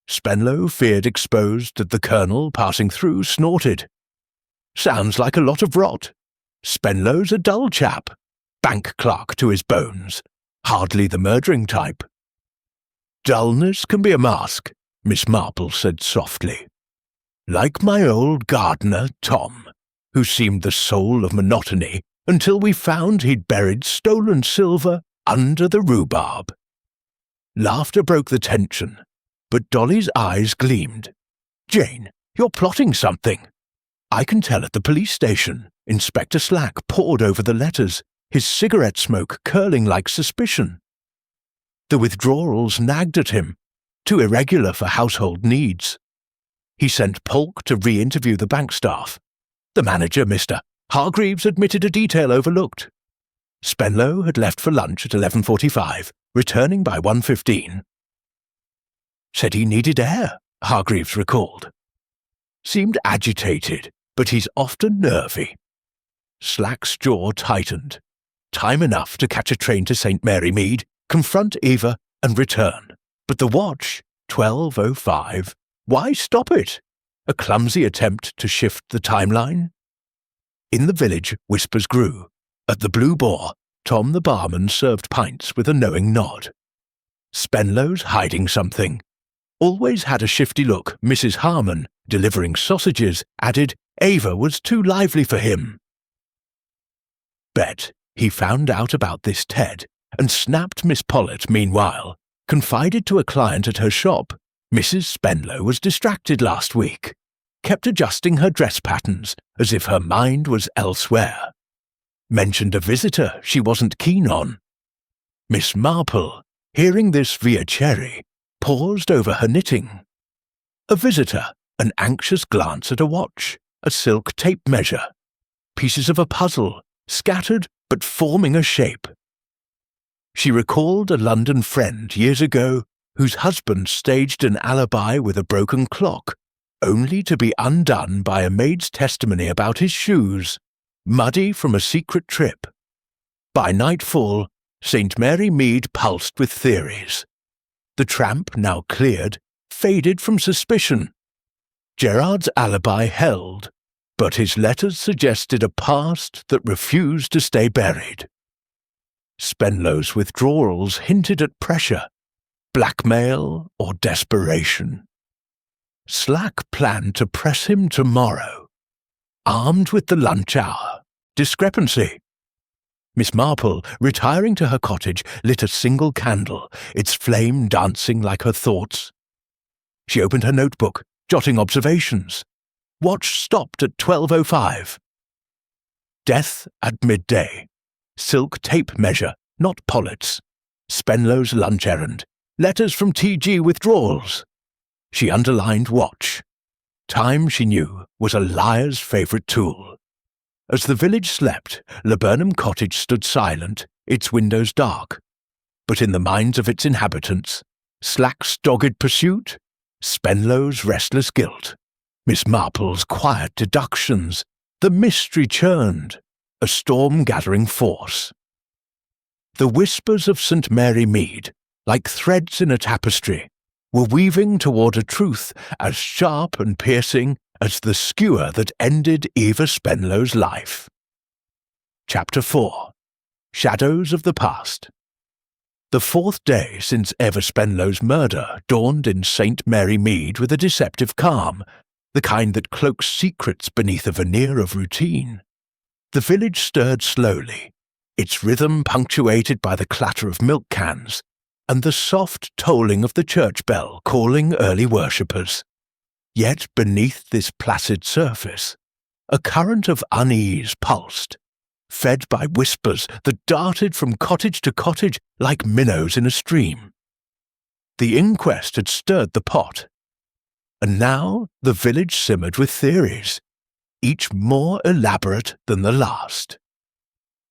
Spenlow feared exposed that the colonel, passing through, snorted. "Sounds like a lot of rot. Spenlow's a dull chap, bank clerk to his bones, hardly the murdering type." "Dullness can be a mask," Miss Marple said softly. "Like my old gardener, Tom, who seemed the soul of monotony until we found he'd buried stolen silver under the rhubarb." Laughter broke the tension, but Dolly's eyes gleamed. "Jane, you're plotting something. I can tell at the police station, Inspector Slack pored over the letters, his cigarette smoke curling like suspicion. The withdrawals nagged at him, too irregular for household needs. He sent Polk to re-interview the bank staff. The manager, Mr. Hargreaves, admitted a detail overlooked. Spenlow had left for lunch at 11:45, returning by 1:15. Said he needed air, Hargreaves recalled. Seemed agitated, but he's often nervy. Slack's jaw tightened. Time enough to catch a train to St. Mary Mead, confront Eva, and return. But the watch, 12:05, why stop it? A clumsy attempt to shift the timeline? In the village, whispers grew. At the Blue Boar, Tom the barman served pints with a knowing nod. Spenlow's hiding something. Always had a shifty look, Mrs. Harmon, delivering sausages, added Ava was too lively for him. Bet he found out about this Ted, and snapped Miss Pollitt meanwhile, confided to a client at her shop. Mrs. Spenlow was distracted last week, kept adjusting her dress patterns as if her mind was elsewhere. Mentioned a visitor she wasn't keen on. Miss Marple, hearing this via Cherry, paused over her knitting. A visitor, an anxious glance at a watch, a silk tape measure, pieces of a puzzle, scattered but forming a shape. She recalled a London friend years ago whose husband staged an alibi with a broken clock, only to be undone by a maid's testimony about his shoes, muddy from a secret trip. By nightfall, St. Mary Mead pulsed with theories. The tramp, now cleared, faded from suspicion. Gerard's alibi held, but his letters suggested a past that refused to stay buried. Spenlow's withdrawals hinted at pressure, blackmail or desperation. Slack planned to press him tomorrow. Armed with the lunch hour. Discrepancy. Miss Marple, retiring to her cottage, lit a single candle, its flame dancing like her thoughts. She opened her notebook, jotting observations. Watch stopped at 12:05. Death at midday. Silk tape measure, not Pollitt's. Spenlow's lunch errand. Letters from T.G. withdrawals. She underlined watch. Time, she knew, was a liar's favourite tool. As the village slept, Laburnum Cottage stood silent, its windows dark. But in the minds of its inhabitants, Slack's dogged pursuit, Spenlow's restless guilt, Miss Marple's quiet deductions, the mystery churned, a storm-gathering force. The whispers of St. Mary Mead, like threads in a tapestry, were weaving toward a truth as sharp and piercing as the skewer that ended Eva Spenlow's life. Chapter 4. Shadows of the Past. The fourth day since Eva Spenlow's murder dawned in St. Mary Mead with a deceptive calm, the kind that cloaks secrets beneath a veneer of routine. The village stirred slowly, its rhythm punctuated by the clatter of milk cans and the soft tolling of the church bell calling early worshippers. Yet beneath this placid surface, a current of unease pulsed, fed by whispers that darted from cottage to cottage like minnows in a stream. The inquest had stirred the pot, and now the village simmered with theories, each more elaborate than the last.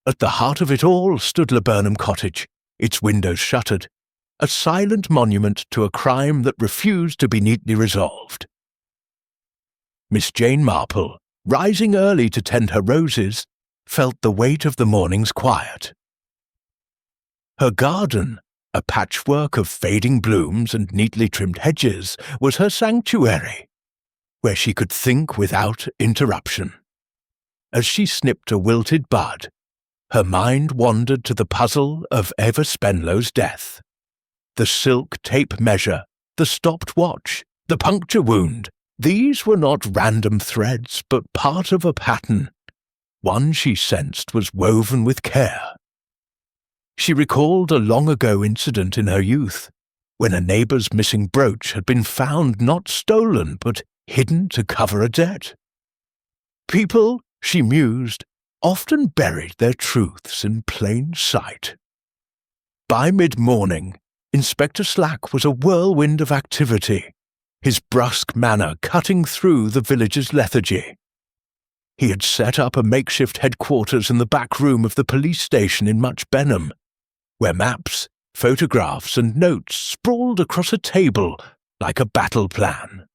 At the heart of it all stood Laburnum Cottage, its windows shuttered, a silent monument to a crime that refused to be neatly resolved. Miss Jane Marple, rising early to tend her roses, felt the weight of the morning's quiet. Her garden, a patchwork of fading blooms and neatly trimmed hedges, was her sanctuary, where she could think without interruption. As she snipped a wilted bud, her mind wandered to the puzzle of Eva Spenlow's death. The silk tape measure, the stopped watch, the puncture wound, these were not random threads, but part of a pattern. One she sensed was woven with care. She recalled a long-ago incident in her youth, when a neighbour's missing brooch had been found not stolen, but hidden to cover a debt. People, she mused, often buried their truths in plain sight. By mid-morning, Inspector Slack was a whirlwind of activity, his brusque manner cutting through the village's lethargy. He had set up a makeshift headquarters in the back room of the police station in Much Benham, where maps, photographs and notes sprawled across a table like a battle plan.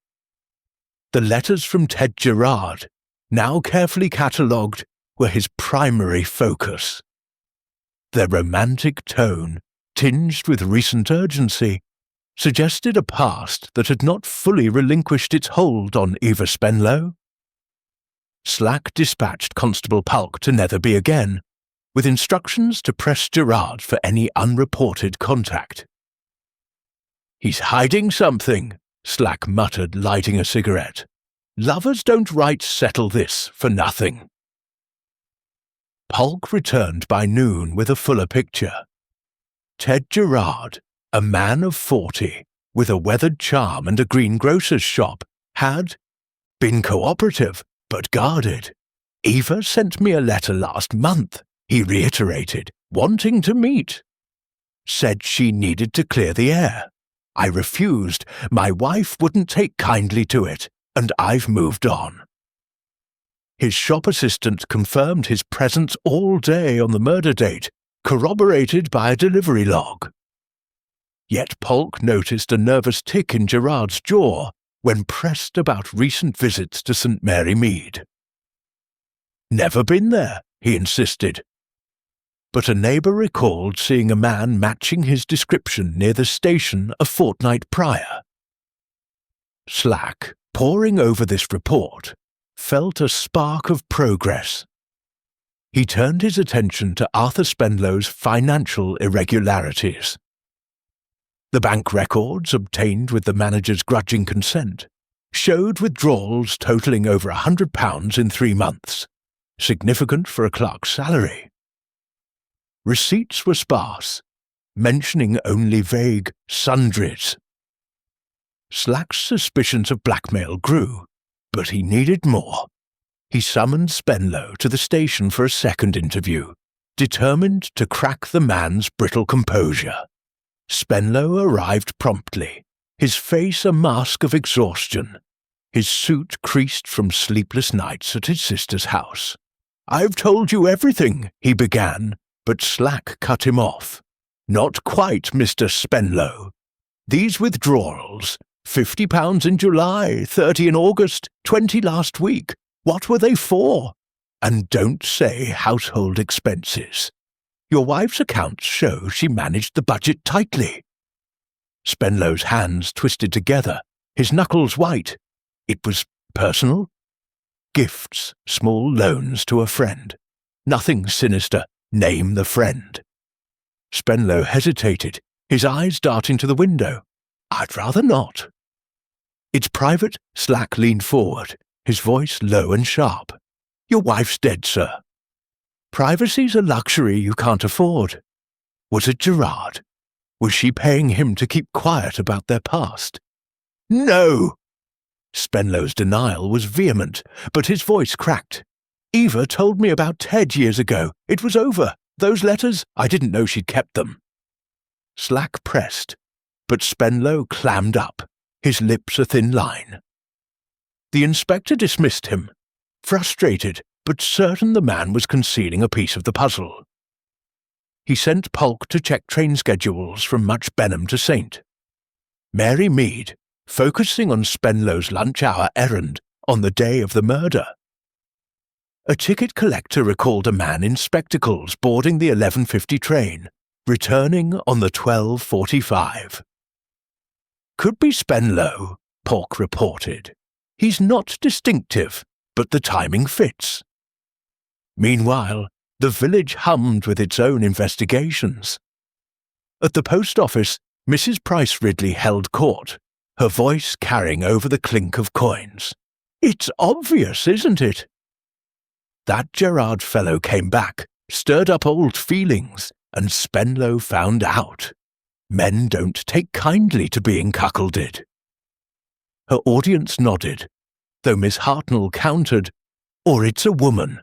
The letters from Ted Gerard, now carefully catalogued, were his primary focus. Their romantic tone, tinged with recent urgency, suggested a past that had not fully relinquished its hold on Eva Spenlow. Slack dispatched Constable Pulk to Netherby again, with instructions to press Gerard for any unreported contact. "He's hiding something," Slack muttered, lighting a cigarette. "Lovers don't write 'settle this' for nothing." Pulk returned by noon with a fuller picture. Ted Gerard, a man of 40, with a weathered charm and a greengrocer's shop, had been cooperative but guarded. "Eva sent me a letter last month," he reiterated, "wanting to meet. Said she needed to clear the air. I refused. My wife wouldn't take kindly to it, and I've moved on." His shop assistant confirmed his presence all day on the murder date, corroborated by a delivery log. Yet Polk noticed a nervous tick in Gerard's jaw when pressed about recent visits to St. Mary Mead. "Never been there," he insisted. But a neighbour recalled seeing a man matching his description near the station a fortnight prior. Slack, poring over this report, felt a spark of progress. He turned his attention to Arthur Spenlow's financial irregularities. The bank records, obtained with the manager's grudging consent, showed withdrawals totalling over £100 in 3 months, significant for a clerk's salary. Receipts were sparse, mentioning only vague sundries. Slack's suspicions of blackmail grew, but he needed more. He summoned Spenlow to the station for a second interview, determined to crack the man's brittle composure. Spenlow arrived promptly, his face a mask of exhaustion, his suit creased from sleepless nights at his sister's house. "I've told you everything," he began, but Slack cut him off. "Not quite, Mr. Spenlow. These withdrawals, £50 in July, 30 in August, 20 last week, what were they for? And don't say household expenses. Your wife's accounts show she managed the budget tightly." Spenlow's hands twisted together, his knuckles white. It was personal? Gifts, small loans to a friend. Nothing sinister. Name the friend. Spenlow hesitated, his eyes darting to the window. "I'd rather not." "It's private." Slack leaned forward, his voice low and sharp. "Your wife's dead, sir." "Privacy's a luxury you can't afford." Was it Gerard? Was she paying him to keep quiet about their past? "No!" Spenlow's denial was vehement, but his voice cracked. "Eva told me about Ted years ago. It was over. Those letters, I didn't know she'd kept them." Slack pressed, but Spenlow clammed up, his lips a thin line. The inspector dismissed him, frustrated but certain the man was concealing a piece of the puzzle. He sent Polk to check train schedules from Much Benham to St. Mary Mead, focusing on Spenlow's lunch-hour errand on the day of the murder. A ticket collector recalled a man in spectacles boarding the 11:50 train, returning on the 12:45. "Could be Spenlow," Polk reported. "He's not distinctive, but the timing fits." Meanwhile, the village hummed with its own investigations. At the post office, Mrs. Price Ridley held court, her voice carrying over the clink of coins. "It's obvious, isn't it?" That Gerard fellow came back, stirred up old feelings, and Spenlow found out. Men don't take kindly to being cuckolded. Her audience nodded, though Miss Hartnell countered, "Or it's a woman."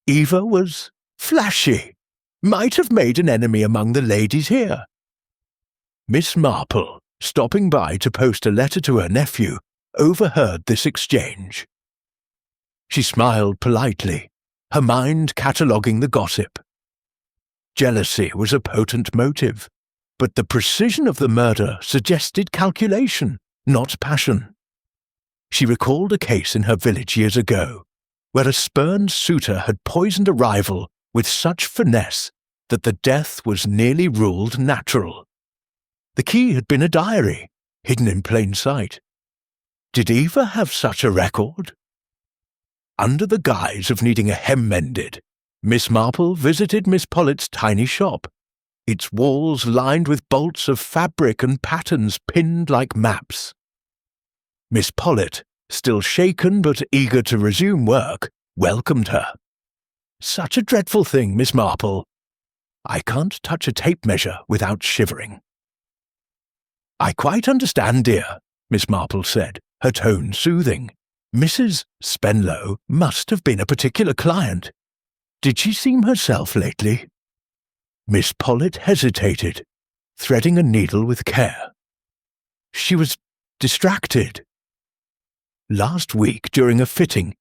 Eva was flashy. Might have made an enemy among the ladies here. Miss Marple, stopping by to post a letter to her nephew, overheard this exchange. She smiled politely, her mind cataloguing the gossip. Jealousy was a potent motive, but the precision of the murder suggested calculation, not passion. She recalled a case in her village years ago, where a spurned suitor had poisoned a rival with such finesse that the death was nearly ruled natural. The key had been a diary, hidden in plain sight. Did Eva have such a record? Under the guise of needing a hem mended, Miss Marple visited Miss Pollitt's tiny shop, its walls lined with bolts of fabric and patterns pinned like maps. Miss Pollitt, still shaken but eager to resume work, welcomed her. "Such a dreadful thing, Miss Marple. I can't touch a tape measure without shivering." "I quite understand, dear," Miss Marple said, her tone soothing. "Mrs. Spenlow must have been a particular client. Did she seem herself lately?" Miss Pollitt hesitated, threading a needle with care. "She was distracted. Last week, during a fitting,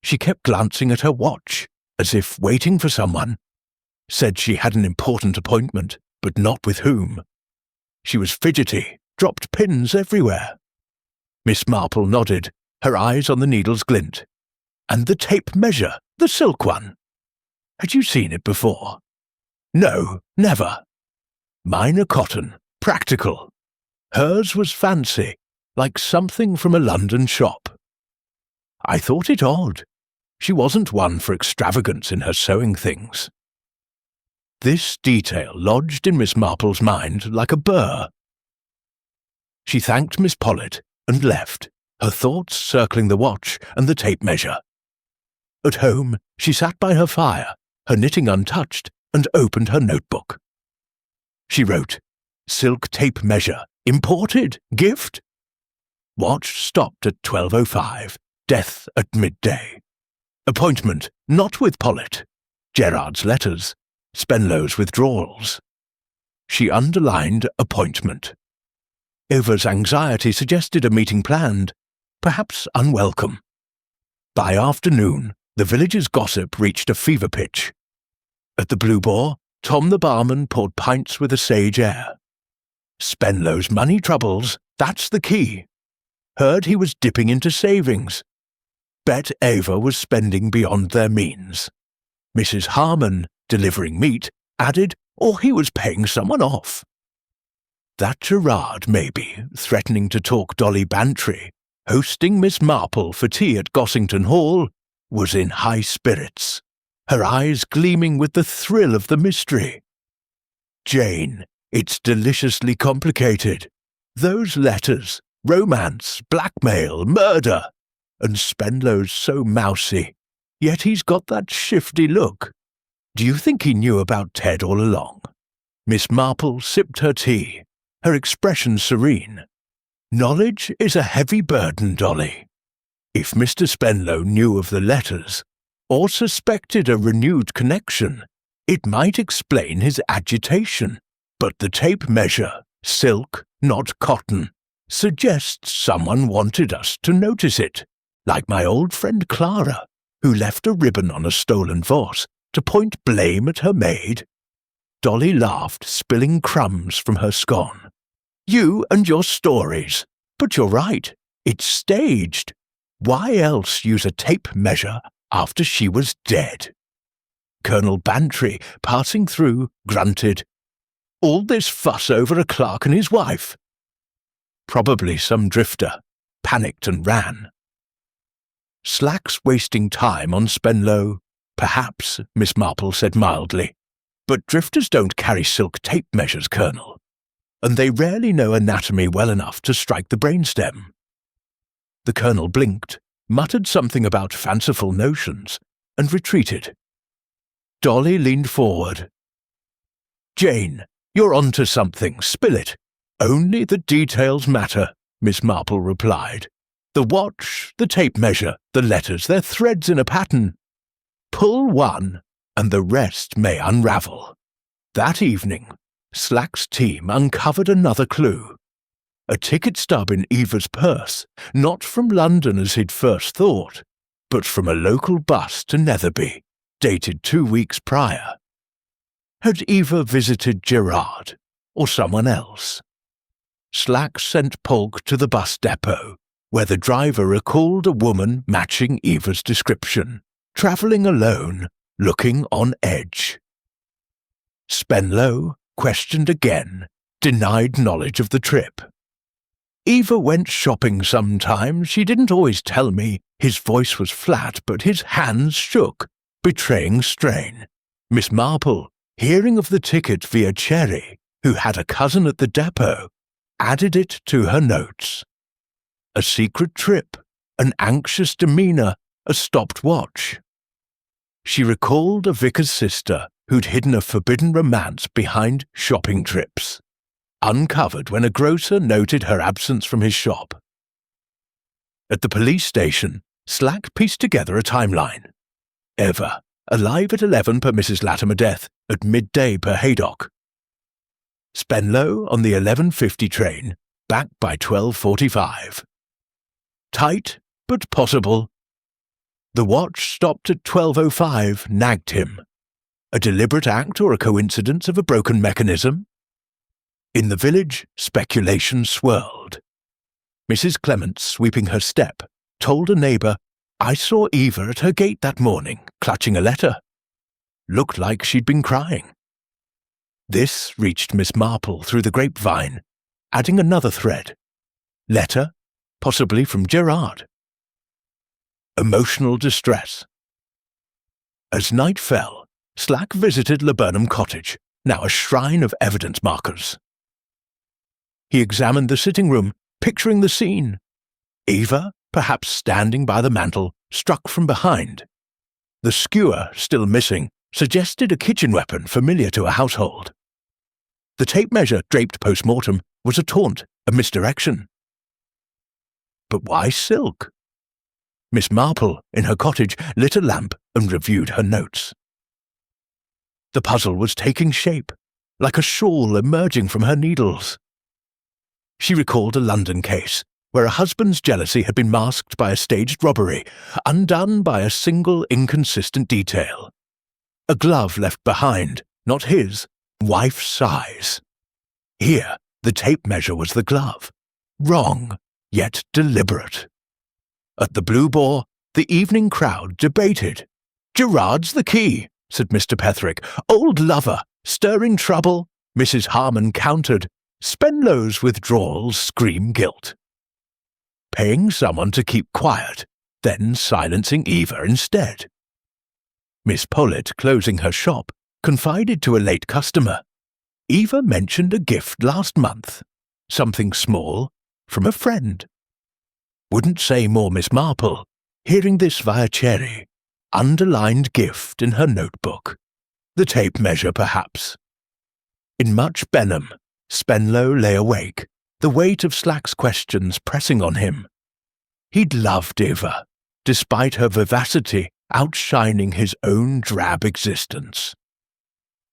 she kept glancing at her watch, as if waiting for someone. Said she had an important appointment, but not with whom. She was fidgety, dropped pins everywhere." Miss Marple nodded, her eyes on the needle's glint. "And the tape measure, the silk one. Had you seen it before?" "No, never. Mine are cotton, practical. Hers was fancy, like something from a London shop. I thought it odd. She wasn't one for extravagance in her sewing things." This detail lodged in Miss Marple's mind like a burr. She thanked Miss Pollitt and left, her thoughts circling the watch and the tape measure. At home, she sat by her fire, her knitting untouched, and opened her notebook. She wrote, "Silk tape measure, imported, gift." Watch stopped at 12:05, death at midday. Appointment, not with Pollitt. Gerard's letters, Spenlow's withdrawals. She underlined appointment. Eva's anxiety suggested a meeting planned, perhaps unwelcome. By afternoon, the village's gossip reached a fever pitch. At the Blue Boar, Tom the barman poured pints with a sage air. "Spenlow's money troubles, that's the key. Heard he was dipping into savings. Bet Ava was spending beyond their means. Mrs. Harmon, delivering meat, added, or he was paying someone off. That Gerard, maybe, threatening to talk Dolly Bantry, hosting Miss Marple for tea at Gossington Hall, was in high spirits, her eyes gleaming with the thrill of the mystery. Jane, it's deliciously complicated. Those letters, romance, blackmail, murder, and Spenlow's so mousy, yet he's got that shifty look. Do you think he knew about Ted all along?" Miss Marple sipped her tea, her expression serene. "Knowledge is a heavy burden, Dolly. If Mr. Spenlow knew of the letters, or suspected a renewed connection, it might explain his agitation. But the tape measure, silk, not cotton, suggests someone wanted us to notice it, like my old friend Clara, who left a ribbon on a stolen vase to point blame at her maid." Dolly laughed, spilling crumbs from her scone. "You and your stories. But you're right, it's staged. Why else use a tape measure after she was dead?" Colonel Bantry, passing through, grunted, "All this fuss over a clerk and his wife." Probably some drifter, panicked and ran. "Slack's wasting time on Spenlow, perhaps," Miss Marple said mildly. "But drifters don't carry silk tape measures, Colonel, and they rarely know anatomy well enough to strike the brainstem." The Colonel blinked, muttered something about fanciful notions, and retreated. Dolly leaned forward. "Jane, you're onto something, spill it." "Only the details matter," Miss Marple replied. "The watch, the tape measure, the letters, they're threads in a pattern. Pull one, and the rest may unravel. That evening, Slack's team uncovered another clue. A ticket stub in Eva's purse, not from London as he'd first thought, but from a local bus to Netherby, dated 2 weeks prior. Had Eva visited Gerard, or someone else? Slack sent Polk to the bus depot, where the driver recalled a woman matching Eva's description, travelling alone, looking on edge. Spenlow, questioned again, denied knowledge of the trip. Eva went shopping sometimes, she didn't always tell me. His voice was flat, but his hands shook, betraying strain. Miss Marple, hearing of the ticket via Cherry, who had a cousin at the depot, added it to her notes. A secret trip, an anxious demeanour, a stopped watch. She recalled a vicar's sister who'd hidden a forbidden romance behind shopping trips, uncovered when a grocer noted her absence from his shop. At the police station, Slack pieced together a timeline. Eva, alive at 11 per Mrs. Latimer death, at midday per Haydock. Spenlow on the 11:50 train, back by 12:45. Tight, but possible. The watch stopped at 12:05 nagged him. A deliberate act or a coincidence of a broken mechanism? In the village, speculation swirled. Mrs. Clement, sweeping her step, told a neighbour, "I saw Eva at her gate that morning, clutching a letter. Looked like she'd been crying." This reached Miss Marple through the grapevine, adding another thread. Letter, possibly from Gerard. Emotional distress. As night fell, Slack visited Laburnum Cottage, now a shrine of evidence markers. He examined the sitting room, picturing the scene. Eva, perhaps standing by the mantel, struck from behind. The skewer, still missing, suggested a kitchen weapon familiar to a household. The tape measure draped post-mortem was a taunt, a misdirection. But why silk? Miss Marple, in her cottage, lit a lamp and reviewed her notes. The puzzle was taking shape, like a shawl emerging from her needles. She recalled a London case, where a husband's jealousy had been masked by a staged robbery, undone by a single inconsistent detail. A glove left behind, not his, wife's size. Here, the tape measure was the glove. Wrong, yet deliberate. At the Blue Boar, the evening crowd debated. "Gerard's the key," said Mr. Petherick. "Old lover, stirring trouble," Mrs. Harmon countered. Spenlow's withdrawals scream guilt. Paying someone to keep quiet, then silencing Eva instead. Miss Pollitt, closing her shop, confided to a late customer. Eva mentioned a gift last month. Something small, from a friend. Wouldn't say more Miss Marple, hearing this via Cherry. Underlined gift in her notebook. The tape measure, perhaps. In much Benham, Spenlow lay awake, the weight of Slack's questions pressing on him. He'd loved Eva, despite her vivacity outshining his own drab existence.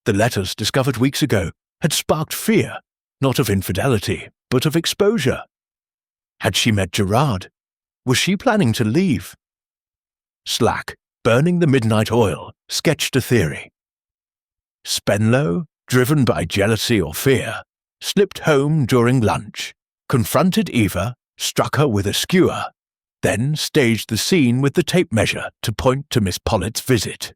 The letters discovered weeks ago had sparked fear, not of infidelity, but of exposure. Had she met Gerard? Was she planning to leave? Slack, burning the midnight oil, sketched a theory. Spenlow, driven by jealousy or fear, slipped home during lunch, confronted Eva, struck her with a skewer, then staged the scene with the tape measure to point to Miss Pollitt's visit.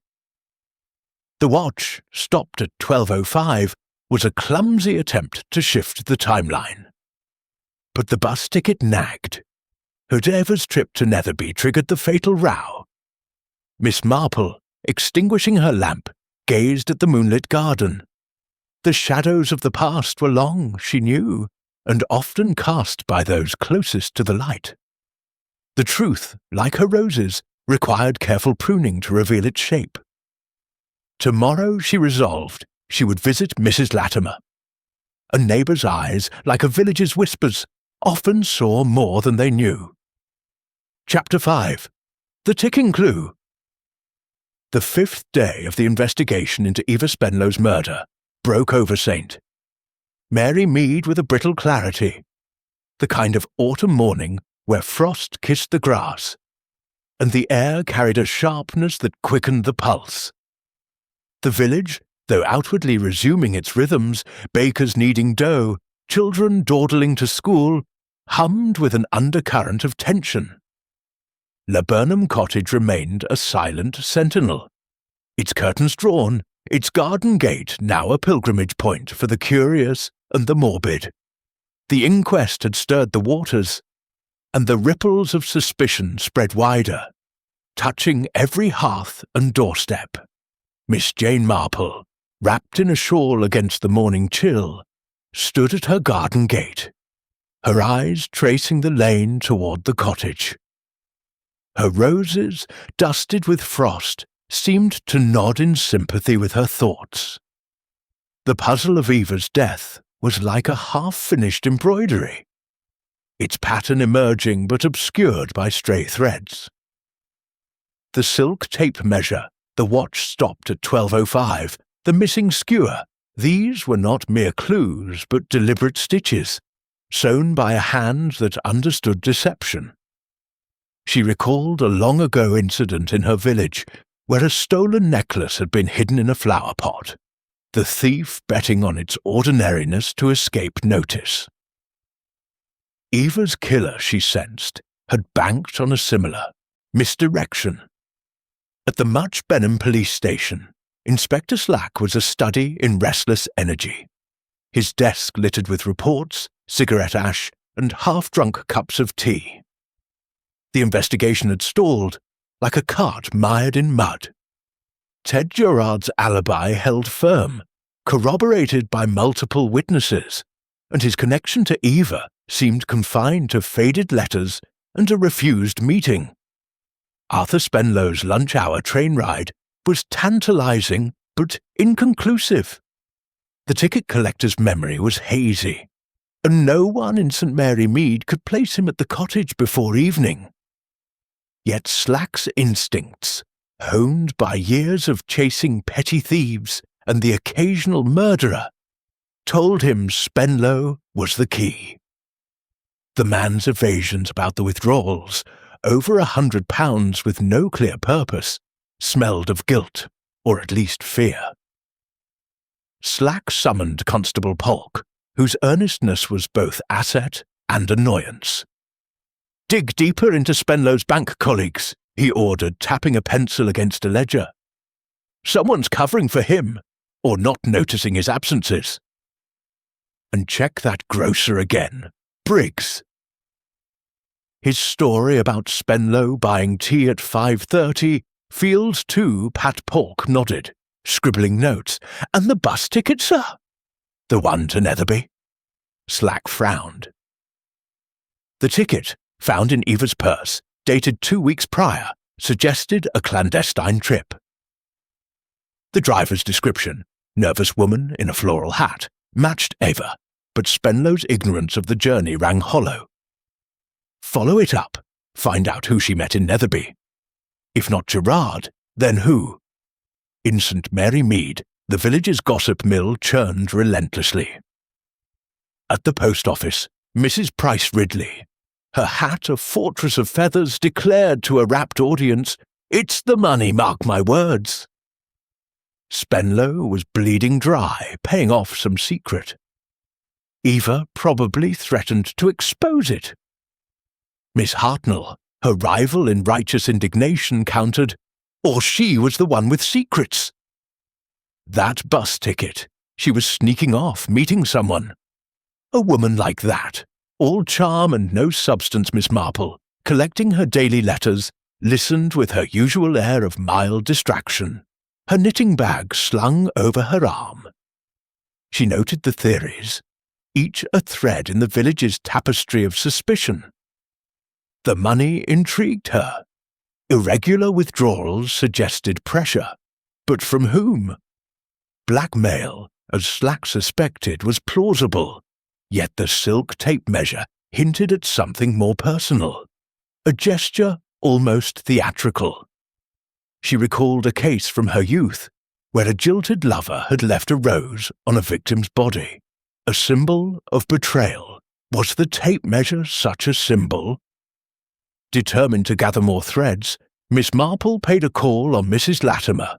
The watch, stopped at 12:05, was a clumsy attempt to shift the timeline. But the bus ticket nagged. Had Eva's trip to Netherby triggered the fatal row? Miss Marple, extinguishing her lamp, gazed at the moonlit garden. The shadows of the past were long, she knew, and often cast by those closest to the light. The truth, like her roses, required careful pruning to reveal its shape. Tomorrow, she resolved, she would visit Mrs. Latimer. A neighbour's eyes, like a village's whispers, often saw more than they knew. Chapter 5. The Ticking Clue. The 5th day of the investigation into Eva Spenlow's murder broke over St. Mary Mead with a brittle clarity, the kind of autumn morning where frost kissed the grass, and the air carried a sharpness that quickened the pulse. The village, though outwardly resuming its rhythms, bakers kneading dough, children dawdling to school, hummed with an undercurrent of tension. Laburnum Cottage remained a silent sentinel, its curtains drawn, its garden gate now a pilgrimage point for the curious and the morbid. The inquest had stirred the waters, and the ripples of suspicion spread wider, touching every hearth and doorstep. Miss Jane Marple, wrapped in a shawl against the morning chill, stood at her garden gate, her eyes tracing the lane toward the cottage. Her roses, dusted with frost, seemed to nod in sympathy with her thoughts. The puzzle of Eva's death was like a half-finished embroidery, its pattern emerging but obscured by stray threads. The silk tape measure, the watch stopped at 12:05, the missing skewer, these were not mere clues but deliberate stitches, sewn by a hand that understood deception. She recalled a long-ago incident in her village where a stolen necklace had been hidden in a flower pot, the thief betting on its ordinariness to escape notice. Eva's killer, she sensed, had banked on a similar misdirection. At the Much Benham police station, Inspector Slack was a study in restless energy, his desk littered with reports, cigarette ash, and half-drunk cups of tea. The investigation had stalled, like a cart mired in mud. Ted Gerard's alibi held firm, corroborated by multiple witnesses, and his connection to Eva seemed confined to faded letters and a refused meeting. Arthur Spenlow's lunch-hour train ride was tantalizing but inconclusive. The ticket collector's memory was hazy, and no one in St. Mary Mead could place him at the cottage before evening. Yet Slack's instincts, honed by years of chasing petty thieves and the occasional murderer, told him Spenlow was the key. The man's evasions about the withdrawals, over £100 with no clear purpose, smelled of guilt, or at least fear. Slack summoned Constable Polk, whose earnestness was both asset and annoyance. "Dig deeper into Spenlow's bank, colleagues," he ordered, tapping a pencil against a ledger. "Someone's covering for him, or not noticing his absences. And check that grocer again, Briggs." His story about Spenlow buying tea at 5:30, Fields too, Pat Polk nodded, scribbling notes. "And the bus ticket, sir?" "The one to Netherby?" Slack frowned. The ticket, found in Eva's purse, dated 2 weeks prior, suggested a clandestine trip. The driver's description, nervous woman in a floral hat, matched Eva, but Spenlow's ignorance of the journey rang hollow. Follow it up, find out who she met in Netherby. If not Gerard, then who? In St. Mary Mead, the village's gossip mill churned relentlessly. At the post office, Mrs. Price Ridley, her hat a fortress of feathers, declared to a rapt audience, "It's the money, mark my words." Spenlow was bleeding dry, paying off some secret. Eva probably threatened to expose it. Miss Hartnell, her rival in righteous indignation, countered, "Or she was the one with secrets." That bus ticket, she was sneaking off, meeting someone. A woman like that, all charm and no substance, Miss Marple, collecting her daily letters, listened with her usual air of mild distraction, her knitting bag slung over her arm. She noted the theories, each a thread in the village's tapestry of suspicion. The money intrigued her. Irregular withdrawals suggested pressure. But from whom? Blackmail, as Slack suspected, was plausible, yet the silk tape measure hinted at something more personal, a gesture almost theatrical. She recalled a case from her youth where a jilted lover had left a rose on a victim's body, a symbol of betrayal. Was the tape measure such a symbol? Determined to gather more threads, Miss Marple paid a call on Mrs. Latimer,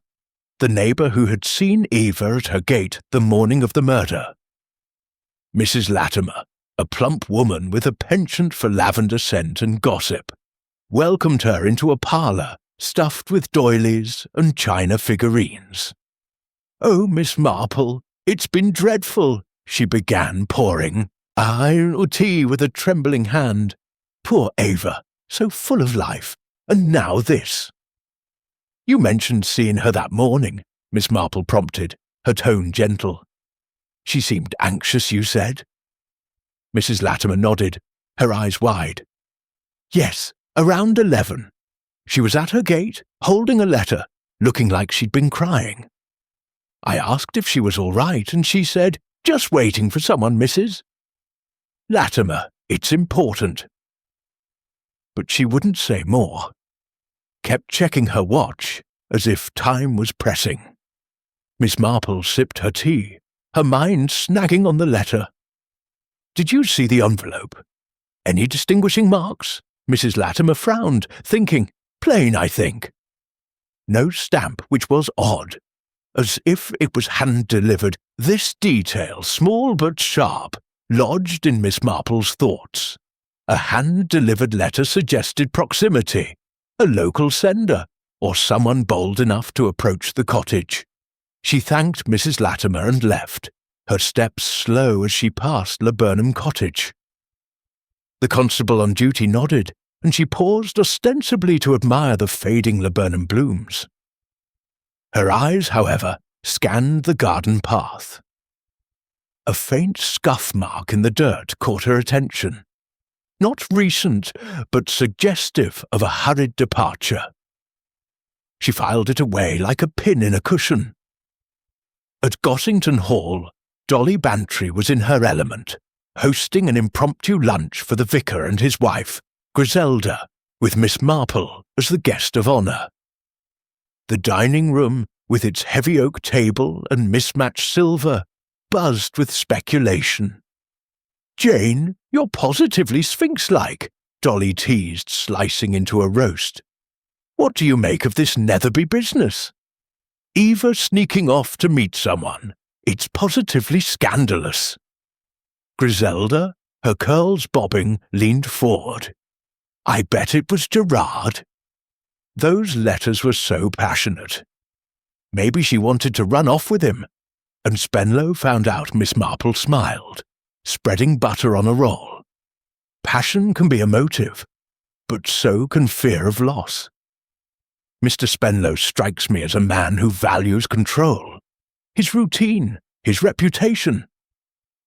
the neighbour who had seen Eva at her gate the morning of the murder. Mrs. Latimer, a plump woman with a penchant for lavender scent and gossip, welcomed her into a parlour stuffed with doilies and china figurines. "Oh, Miss Marple, it's been dreadful," she began, pouring tea with a trembling hand. "Poor Ava, so full of life, and now this." "You mentioned seeing her that morning," Miss Marple prompted, her tone gentle. "She seemed anxious, you said?" Mrs. Latimer nodded, her eyes wide. "Yes, around 11. She was at her gate, holding a letter, looking like she'd been crying. I asked if she was all right, and she said, 'Just waiting for someone, missus.' Latimer, it's important." But she wouldn't say more. Kept checking her watch, as if time was pressing. Miss Marple sipped her tea, her mind snagging on the letter. "Did you see the envelope? Any distinguishing marks?" Mrs. Latimer frowned, thinking, "Plain, I think." No stamp, which was odd. As if it was hand-delivered, this detail, small but sharp, lodged in Miss Marple's thoughts. A hand-delivered letter suggested proximity, a local sender, or someone bold enough to approach the cottage. She thanked Mrs. Latimer and left, her steps slow as she passed Laburnum Cottage. The constable on duty nodded, and she paused ostensibly to admire the fading laburnum blooms. Her eyes, however, scanned the garden path. A faint scuff mark in the dirt caught her attention. Not recent, but suggestive of a hurried departure. She filed it away like a pin in a cushion. At Gossington Hall, Dolly Bantry was in her element, hosting an impromptu lunch for the vicar and his wife, Griselda, with Miss Marple as the guest of honour. The dining room, with its heavy oak table and mismatched silver, buzzed with speculation. "Jane, you're positively sphinx-like," Dolly teased, slicing into a roast. "What do you make of this Netherby business? Eva sneaking off to meet someone. It's positively scandalous." Griselda, her curls bobbing, leaned forward. "I bet it was Gerard." Those letters were so passionate. Maybe she wanted to run off with him, and Spenlow found out Miss Marple smiled, spreading butter on a roll. Passion can be emotive, but so can fear of loss. Mr. Spenlow strikes me as a man who values control, his routine, his reputation.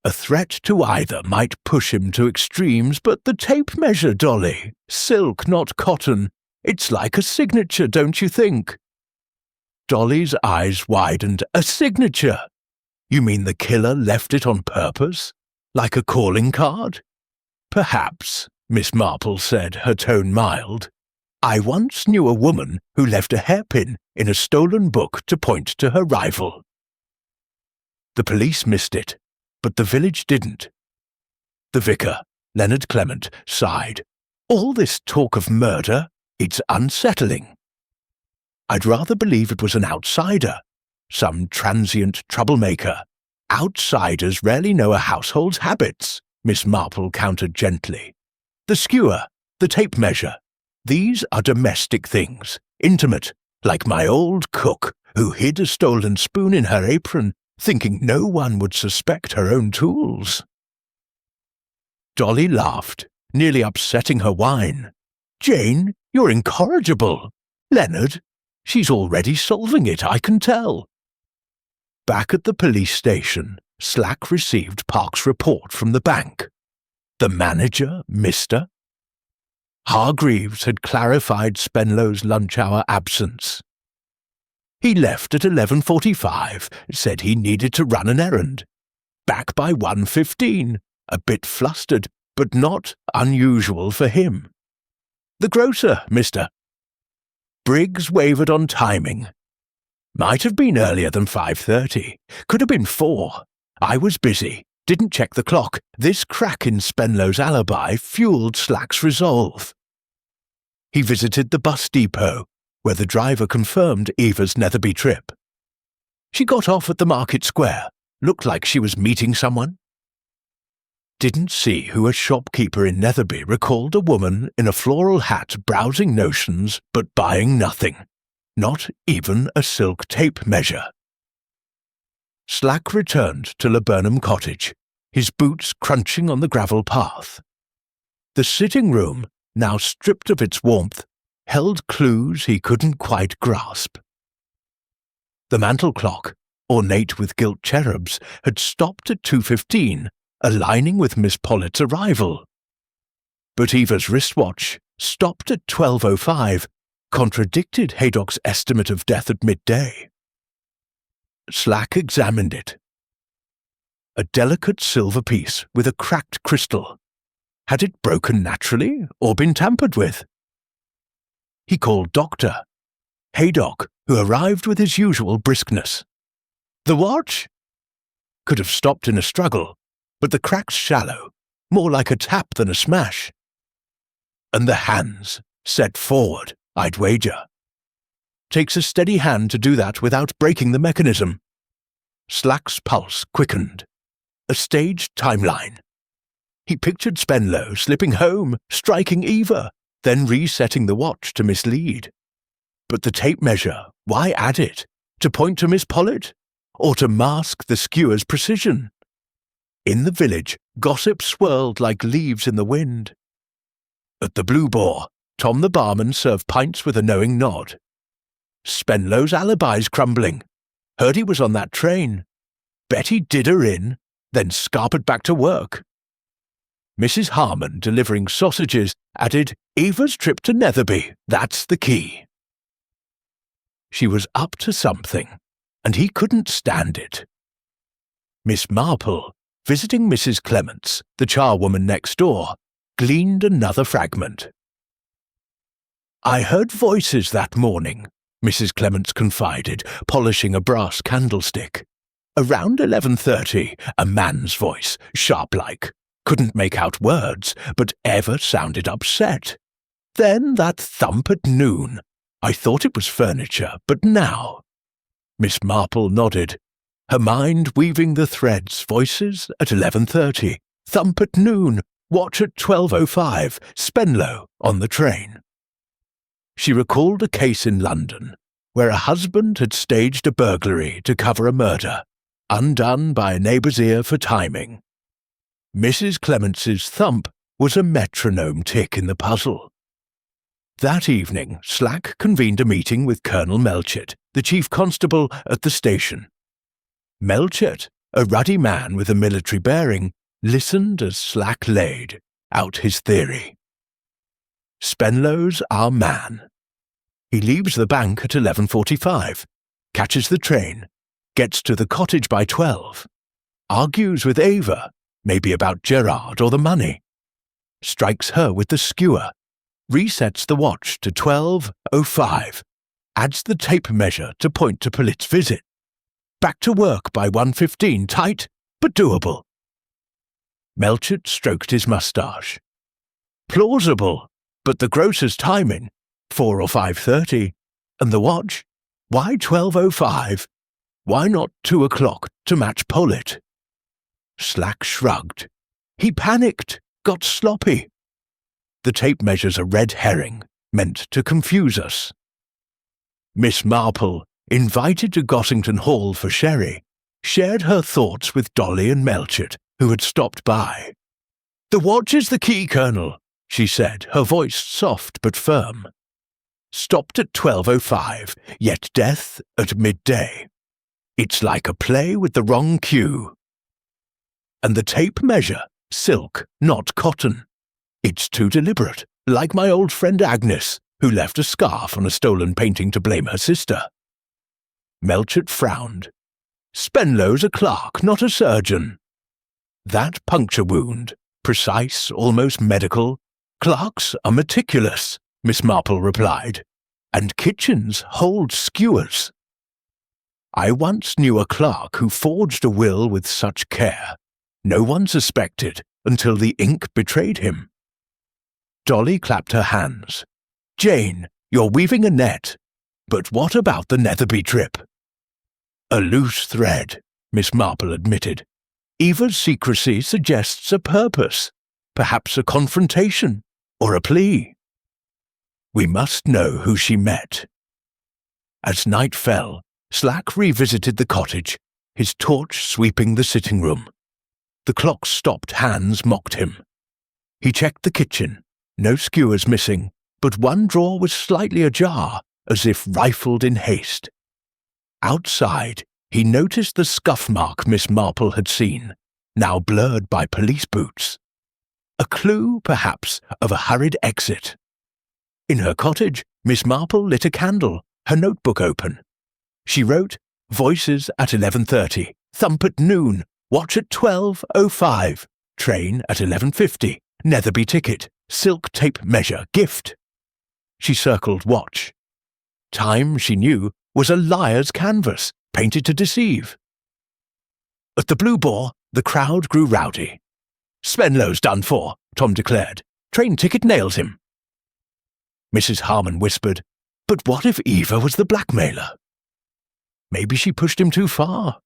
A threat to either might push him to extremes, but the tape measure, Dolly, silk, not cotton, it's like a signature, don't you think? Dolly's eyes widened. A signature? You mean the killer left it on purpose? Like a calling card? Perhaps, Miss Marple said, her tone mild. I once knew a woman who left a hairpin in a stolen book to point to her rival. The police missed it, but the village didn't. The vicar, Leonard Clement, sighed. All this talk of murder, it's unsettling. I'd rather believe it was an outsider, some transient troublemaker. Outsiders rarely know a household's habits, Miss Marple countered gently. The skewer, the tape measure, these are domestic things, intimate, like my old cook, who hid a stolen spoon in her apron, thinking no one would suspect her own tools. Dolly laughed, nearly upsetting her wine. Jane, you're incorrigible. Leonard, she's already solving it, I can tell. Back at the police station, Slack received Park's report from the bank. The manager, Mr. Hargreaves had clarified Spenlow's lunch-hour absence. He left at 11:45, said he needed to run an errand. Back by 1:15, a bit flustered, but not unusual for him. The grocer, mister. Briggs wavered on timing. Might have been earlier than 5:30. Could have been 4. I was busy. Didn't check the clock. This crack in Spenlow's alibi fueled Slack's resolve. He visited the bus depot, where the driver confirmed Eva's Netherby trip. She got off at the market square. Looked like she was meeting someone. Didn't see who a shopkeeper in Netherby recalled a woman in a floral hat browsing notions but buying nothing. Not even a silk tape measure. Slack returned to Laburnum Cottage, his boots crunching on the gravel path. The sitting room, now stripped of its warmth, held clues he couldn't quite grasp. The mantel clock, ornate with gilt cherubs, had stopped at 2:15, aligning with Miss Pollitt's arrival. But Eva's wristwatch, stopped at 12:05, contradicted Haydock's estimate of death at midday. Slack examined it. A delicate silver piece with a cracked crystal. Had it broken naturally or been tampered with? He called Doctor Haydock, who arrived with his usual briskness. The watch? Could have stopped in a struggle, but the crack's shallow, more like a tap than a smash. And the hands, set forward, I'd wager. Takes a steady hand to do that without breaking the mechanism. Slack's pulse quickened. A staged timeline. He pictured Spenlow slipping home, striking Eva, then resetting the watch to mislead. But the tape measure, why add it? To point to Miss Pollitt? Or to mask the skewer's precision? In the village, gossip swirled like leaves in the wind. At the Blue Boar, Tom the barman served pints with a knowing nod. Spenlow's alibi's crumbling. Heard he was on that train. Bet he did her in, then scarpered back to work. Mrs. Harmon, delivering sausages, added, Eva's trip to Netherby, that's the key. She was up to something, and he couldn't stand it. Miss Marple, visiting Mrs. Clements, the charwoman next door, gleaned another fragment. I heard voices that morning, Mrs. Clements confided, polishing a brass candlestick. Around 11:30, a man's voice, sharp-like. Couldn't make out words, but ever sounded upset. Then that thump at noon. I thought it was furniture, but now. Miss Marple nodded, her mind weaving the threads. Voices at 11:30, thump at noon, watch at 12:05, Spenlow on the train. She recalled a case in London where a husband had staged a burglary to cover a murder, undone by a neighbour's ear for timing. Mrs. Clements's thump was a metronome tick in the puzzle. That evening, Slack convened a meeting with Colonel Melchett, the chief constable at the station. Melchett, a ruddy man with a military bearing, listened as Slack laid out his theory. Spenlow's our man. He leaves the bank at 11:45, catches the train, gets to the cottage by 12, argues with Ava, maybe about Gerard or the money, strikes her with the skewer, resets the watch to 12:05, adds the tape measure to point to Pollitt's visit. Back to work by 1:15, tight, but doable. Melchett stroked his moustache. Plausible, but the grocer's timing, 4 or 5:30, and the watch, why 12:05? Why not 2 o'clock to match Pollitt? Slack shrugged. He panicked, got sloppy. The tape measure's a red herring, meant to confuse us. Miss Marple, invited to Gossington Hall for sherry, shared her thoughts with Dolly and Melchett, who had stopped by. The watch is the key, Colonel, she said, her voice soft but firm. Stopped at 12:05, yet death at midday. It's like a play with the wrong cue. And the tape measure, silk, not cotton. It's too deliberate, like my old friend Agnes, who left a scarf on a stolen painting to blame her sister. Melchett frowned. Spenlow's a clerk, not a surgeon. That puncture wound, precise, almost medical. Clerks are meticulous, Miss Marple replied. and kitchens hold skewers. I once knew a clerk who forged a will with such care. No one suspected until the ink betrayed him. Dolly clapped her hands. Jane, you're weaving a net. But what about the Netherby trip? A loose thread, Miss Marple admitted. Eva's secrecy suggests a purpose, perhaps a confrontation or a plea. We must know who she met. As night fell, Slack revisited the cottage, his torch sweeping the sitting room. The clock's stopped hands mocked him. He checked the kitchen, no skewers missing, but one drawer was slightly ajar, as if rifled in haste. Outside, he noticed the scuff mark Miss Marple had seen, now blurred by police boots. A clue, perhaps, of a hurried exit. In her cottage, Miss Marple lit a candle, her notebook open. She wrote, Voices at 11:30, thump at noon, watch at 12:05, train at 11:50, Netherby ticket, silk tape measure, gift. She circled watch. Time, she knew, was a liar's canvas, painted to deceive. At the Blue Boar, the crowd grew rowdy. Spenlow's done for, Tom declared. Train ticket nails him. Mrs. Harmon whispered, but what if Eva was the blackmailer? Maybe she pushed him too far.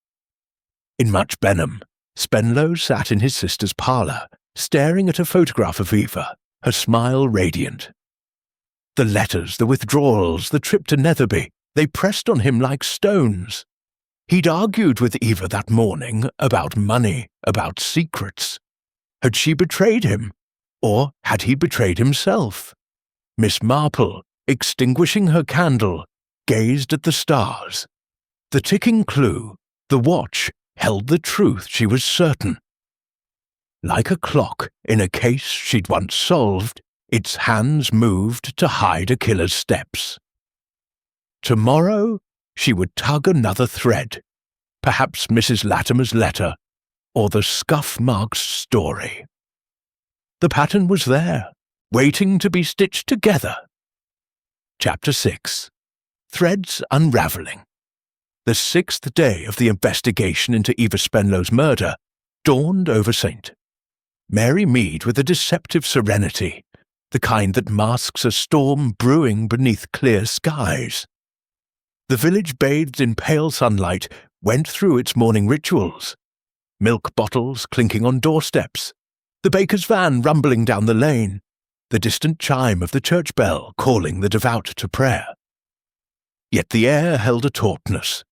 In Much Benham, Spenlow sat in his sister's parlour, staring at a photograph of Eva, her smile radiant. The letters, the withdrawals, the trip to Netherby, they pressed on him like stones. He'd argued with Eva that morning about money, about secrets. Had she betrayed him? Or had he betrayed himself? Miss Marple, extinguishing her candle, gazed at the stars. The ticking clue, the watch, held the truth, she was certain. Like a clock in a case she'd once solved, its hands moved to hide a killer's steps. Tomorrow, she would tug another thread, perhaps Mrs. Latimer's letter, or the scuff mark's story. The pattern was there, waiting to be stitched together. Chapter 6. Threads Unraveling. The 6th day of the investigation into Eva Spenlow's murder dawned over St. Mary Mead with a deceptive serenity, the kind that masks a storm brewing beneath clear skies. The village, bathed in pale sunlight, went through its morning rituals. Milk bottles clinking on doorsteps, the baker's van rumbling down the lane, the distant chime of the church bell calling the devout to prayer. Yet the air held a tautness,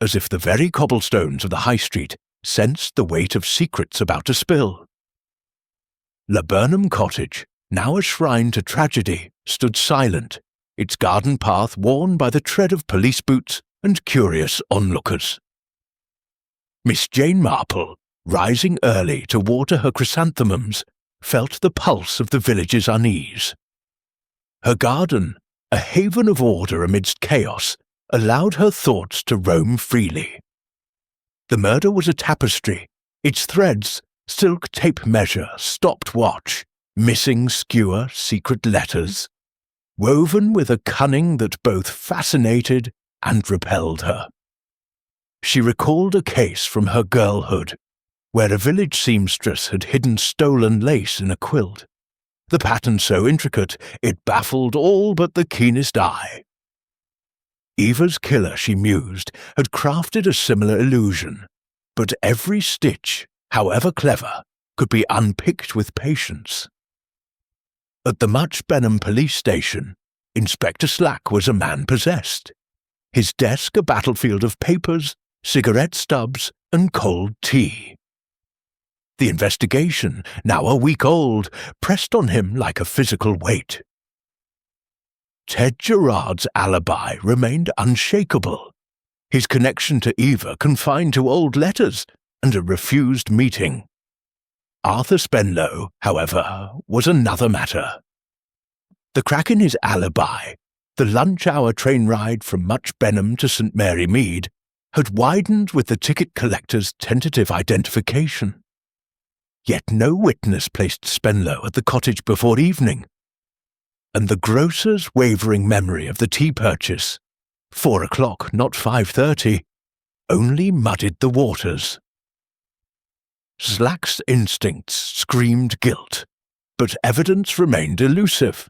as if the very cobblestones of the high street sensed the weight of secrets about to spill. Laburnum Cottage, now a shrine to tragedy, stood silent, its garden path worn by the tread of police boots and curious onlookers. Miss Jane Marple, rising early to water her chrysanthemums, felt the pulse of the village's unease. Her garden, a haven of order amidst chaos, allowed her thoughts to roam freely. The murder was a tapestry, its threads, silk tape measure, stopped watch, missing skewer, secret letters, woven with a cunning that both fascinated and repelled her. She recalled a case from her girlhood, where a village seamstress had hidden stolen lace in a quilt, the pattern so intricate it baffled all but the keenest eye. Eva's killer, she mused, had crafted a similar illusion, but every stitch, however clever, could be unpicked with patience. At the Much Benham police station, Inspector Slack was a man possessed, his desk a battlefield of papers, cigarette stubs, and cold tea. The investigation, now a week old, pressed on him like a physical weight. Ted Gerard's alibi remained unshakable, his connection to Eva confined to old letters and a refused meeting. Arthur Spenlow, however, was another matter. The crack in his alibi, the lunch-hour train ride from Much Benham to St. Mary Mead, had widened with the ticket collector's tentative identification. Yet no witness placed Spenlow at the cottage before evening. and the grocer's wavering memory of the tea purchase, 4 o'clock, not 5:30, only muddied the waters. Slack's instincts screamed guilt, but evidence remained elusive,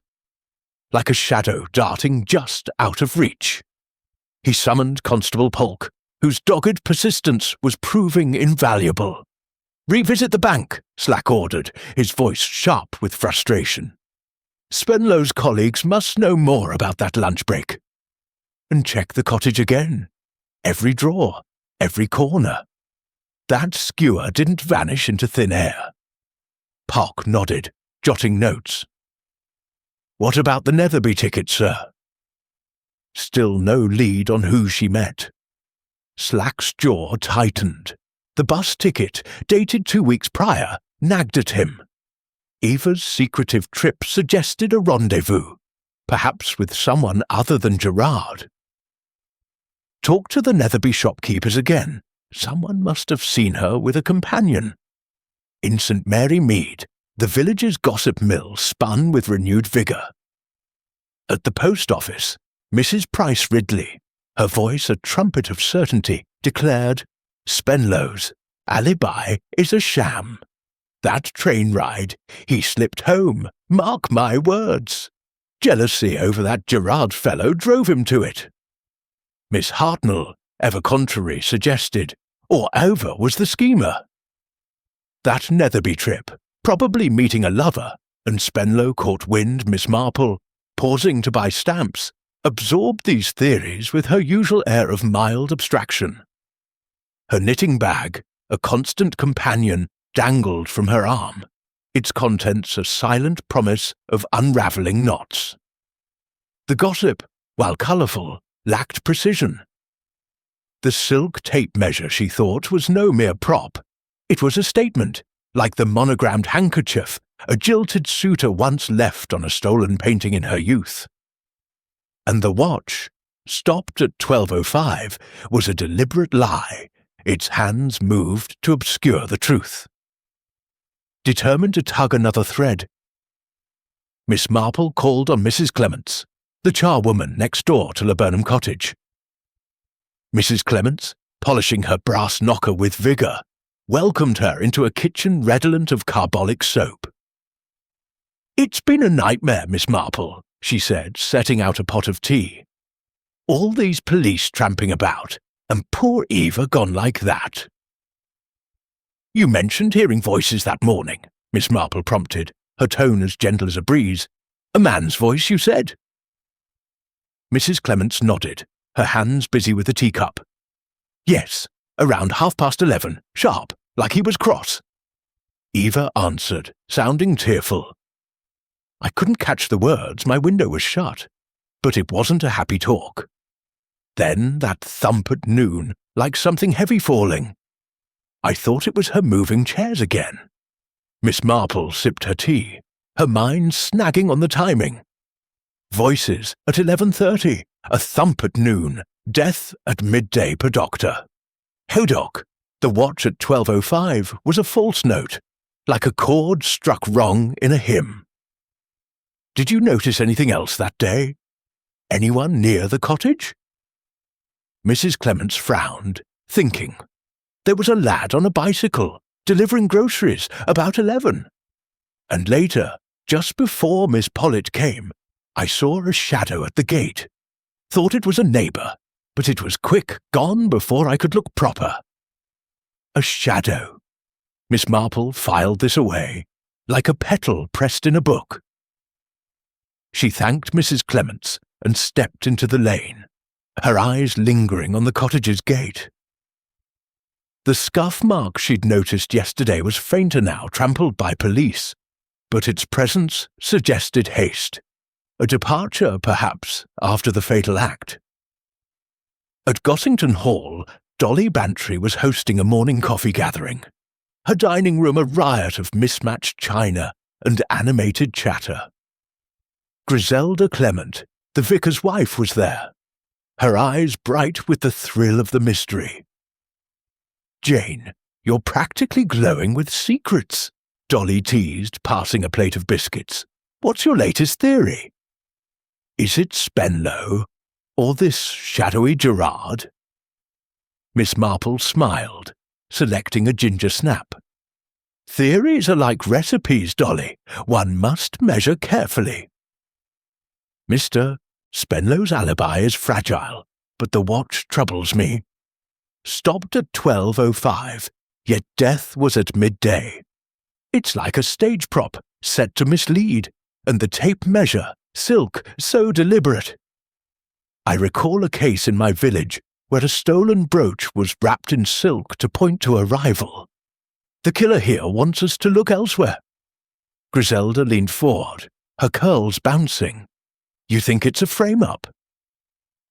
like a shadow darting just out of reach. He summoned Constable Polk, whose dogged persistence was proving invaluable. "Revisit the bank," Slack ordered, his voice sharp with frustration. "Spenlow's colleagues must know more about that lunch break. And check the cottage again. Every drawer, every corner. That skewer didn't vanish into thin air." Polk nodded, jotting notes. "What about the Netherby ticket, sir?" Still no lead on who she met. Slack's jaw tightened. The bus ticket, dated 2 weeks prior, nagged at him. Eva's secretive trip suggested a rendezvous, perhaps with someone other than Gerard. Talk to the Netherby shopkeepers again. Someone must have seen her with a companion. In St. Mary Mead, the village's gossip mill spun with renewed vigour. At the post office, Mrs. Price Ridley, her voice a trumpet of certainty, declared, "Spenlow's alibi is a sham. That train ride, he slipped home, mark my words. Jealousy over that Gerard fellow drove him to it." Miss Hartnell, ever contrary, suggested, or Ova was the schemer. That Netherby trip, probably meeting a lover, and Spenlow caught wind Miss Marple, pausing to buy stamps, absorbed these theories with her usual air of mild abstraction. Her knitting bag, a constant companion, dangled from her arm, its contents a silent promise of unravelling knots. The gossip, while colourful, lacked precision. The silk tape measure, she thought, was no mere prop. It was a statement, like the monogrammed handkerchief a jilted suitor once left on a stolen painting in her youth. And the watch, stopped at 12:05, was a deliberate lie, its hands moved to obscure the truth. Determined to tug another thread, Miss Marple called on Mrs. Clements, the charwoman next door to Laburnum Cottage. Mrs. Clements, polishing her brass knocker with vigour, welcomed her into a kitchen redolent of carbolic soap. "It's been a nightmare, Miss Marple," she said, setting out a pot of tea. "All these police tramping about, and poor Eva gone like that." "You mentioned hearing voices that morning," Miss Marple prompted, her tone as gentle as a breeze. "A man's voice, you said?" Mrs. Clements nodded, her hands busy with the teacup. "Yes, around 11:30, sharp, like he was cross." Eva answered, sounding tearful. "I couldn't catch the words, my window was shut, but it wasn't a happy talk. Then that thump at noon, like something heavy falling. I thought it was her moving chairs again." Miss Marple sipped her tea, her mind snagging on the timing. Voices at 11:30, a thump at noon, death at midday per doctor. Hodoc, the watch at 12:05 was a false note, like a chord struck wrong in a hymn. "Did you notice anything else that day? Anyone near the cottage?" Mrs. Clements frowned, thinking. "There was a lad on a bicycle, delivering groceries, about 11. And later, just before Miss Pollitt came, I saw a shadow at the gate. Thought it was a neighbour, but it was quick gone before I could look proper." A shadow. Miss Marple filed this away, like a petal pressed in a book. She thanked Mrs. Clements and stepped into the lane, her eyes lingering on the cottage's gate. The scuff mark she'd noticed yesterday was fainter now, trampled by police, but its presence suggested haste. A departure, perhaps, after the fatal act. At Gossington Hall, Dolly Bantry was hosting a morning coffee gathering, her dining room a riot of mismatched china and animated chatter. Griselda Clement, the vicar's wife, was there, her eyes bright with the thrill of the mystery. "Jane, you're practically glowing with secrets," Dolly teased, passing a plate of biscuits. "What's your latest theory?" Is it Spenlow, or this shadowy Gerard? Miss Marple smiled, selecting a ginger snap. Theories are like recipes, Dolly. One must measure carefully. Mr. Spenlow's alibi is fragile, but the watch troubles me. Stopped at 12:05, yet death was at midday. It's like a stage prop, set to mislead, and the tape measure, silk, so deliberate. I recall a case in my village where a stolen brooch was wrapped in silk to point to a rival. The killer here wants us to look elsewhere. Griselda leaned forward, her curls bouncing. You think it's a frame-up?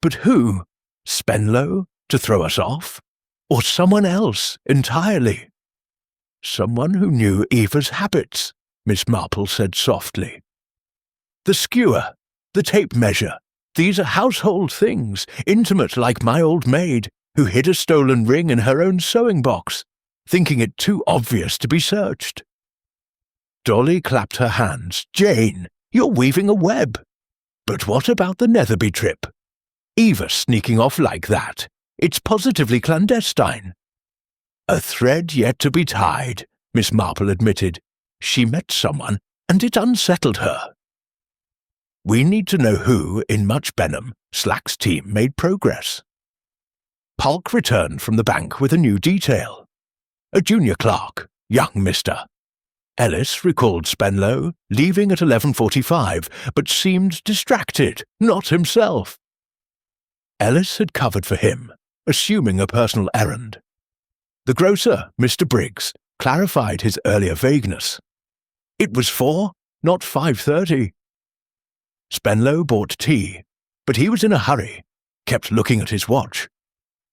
But who? Spenlow, to throw us off? Or someone else entirely? Someone who knew Eva's habits, Miss Marple said softly. The skewer, the tape measure, these are household things, intimate like my old maid, who hid a stolen ring in her own sewing box, thinking it too obvious to be searched. Dolly clapped her hands. Jane, you're weaving a web. But what about the Netherby trip? Eva sneaking off like that. It's positively clandestine. A thread yet to be tied, Miss Marple admitted. She met someone, and it unsettled her. We need to know who, in Much Benham, Slack's team made progress. Polk returned from the bank with a new detail. A junior clerk, young mister. Ellis recalled Spenlow, leaving at 11:45, but seemed distracted, not himself. Ellis had covered for him, assuming a personal errand. The grocer, Mr. Briggs, clarified his earlier vagueness. It was 4, not 5:30. Spenlow bought tea, but he was in a hurry, kept looking at his watch.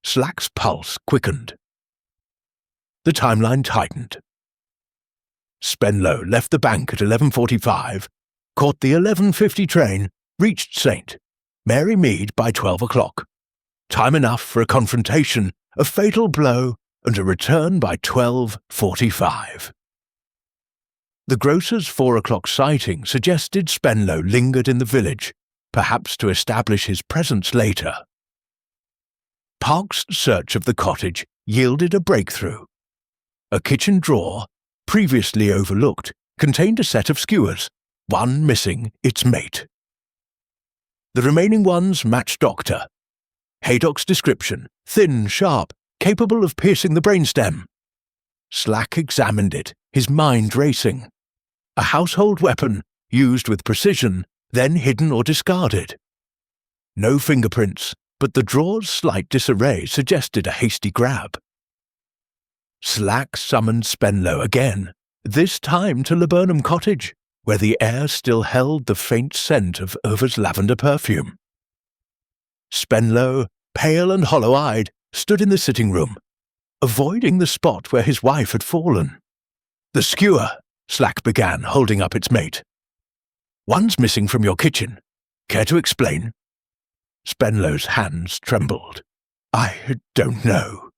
Slack's pulse quickened. The timeline tightened. Spenlow left the bank at 11:45, caught the 11:50 train, reached St. Mary Mead by 12 o'clock. Time enough for a confrontation, a fatal blow, and a return by 12:45. The grocer's 4 o'clock sighting suggested Spenlow lingered in the village, perhaps to establish his presence later. Park's search of the cottage yielded a breakthrough. A kitchen drawer, previously overlooked, contained a set of skewers, one missing its mate. The remaining ones matched Doctor. Haydock's description, thin, sharp, capable of piercing the brainstem. Slack examined it, his mind racing. A household weapon, used with precision, then hidden or discarded. No fingerprints, but the drawer's slight disarray suggested a hasty grab. Slack summoned Spenlow again, this time to Laburnum Cottage, where the air still held the faint scent of Over's lavender perfume. Spenlow, pale and hollow-eyed, stood in the sitting room, avoiding the spot where his wife had fallen. The skewer, Slack began, holding up its mate. One's missing from your kitchen. Care to explain? Spenlow's hands trembled. I don't know.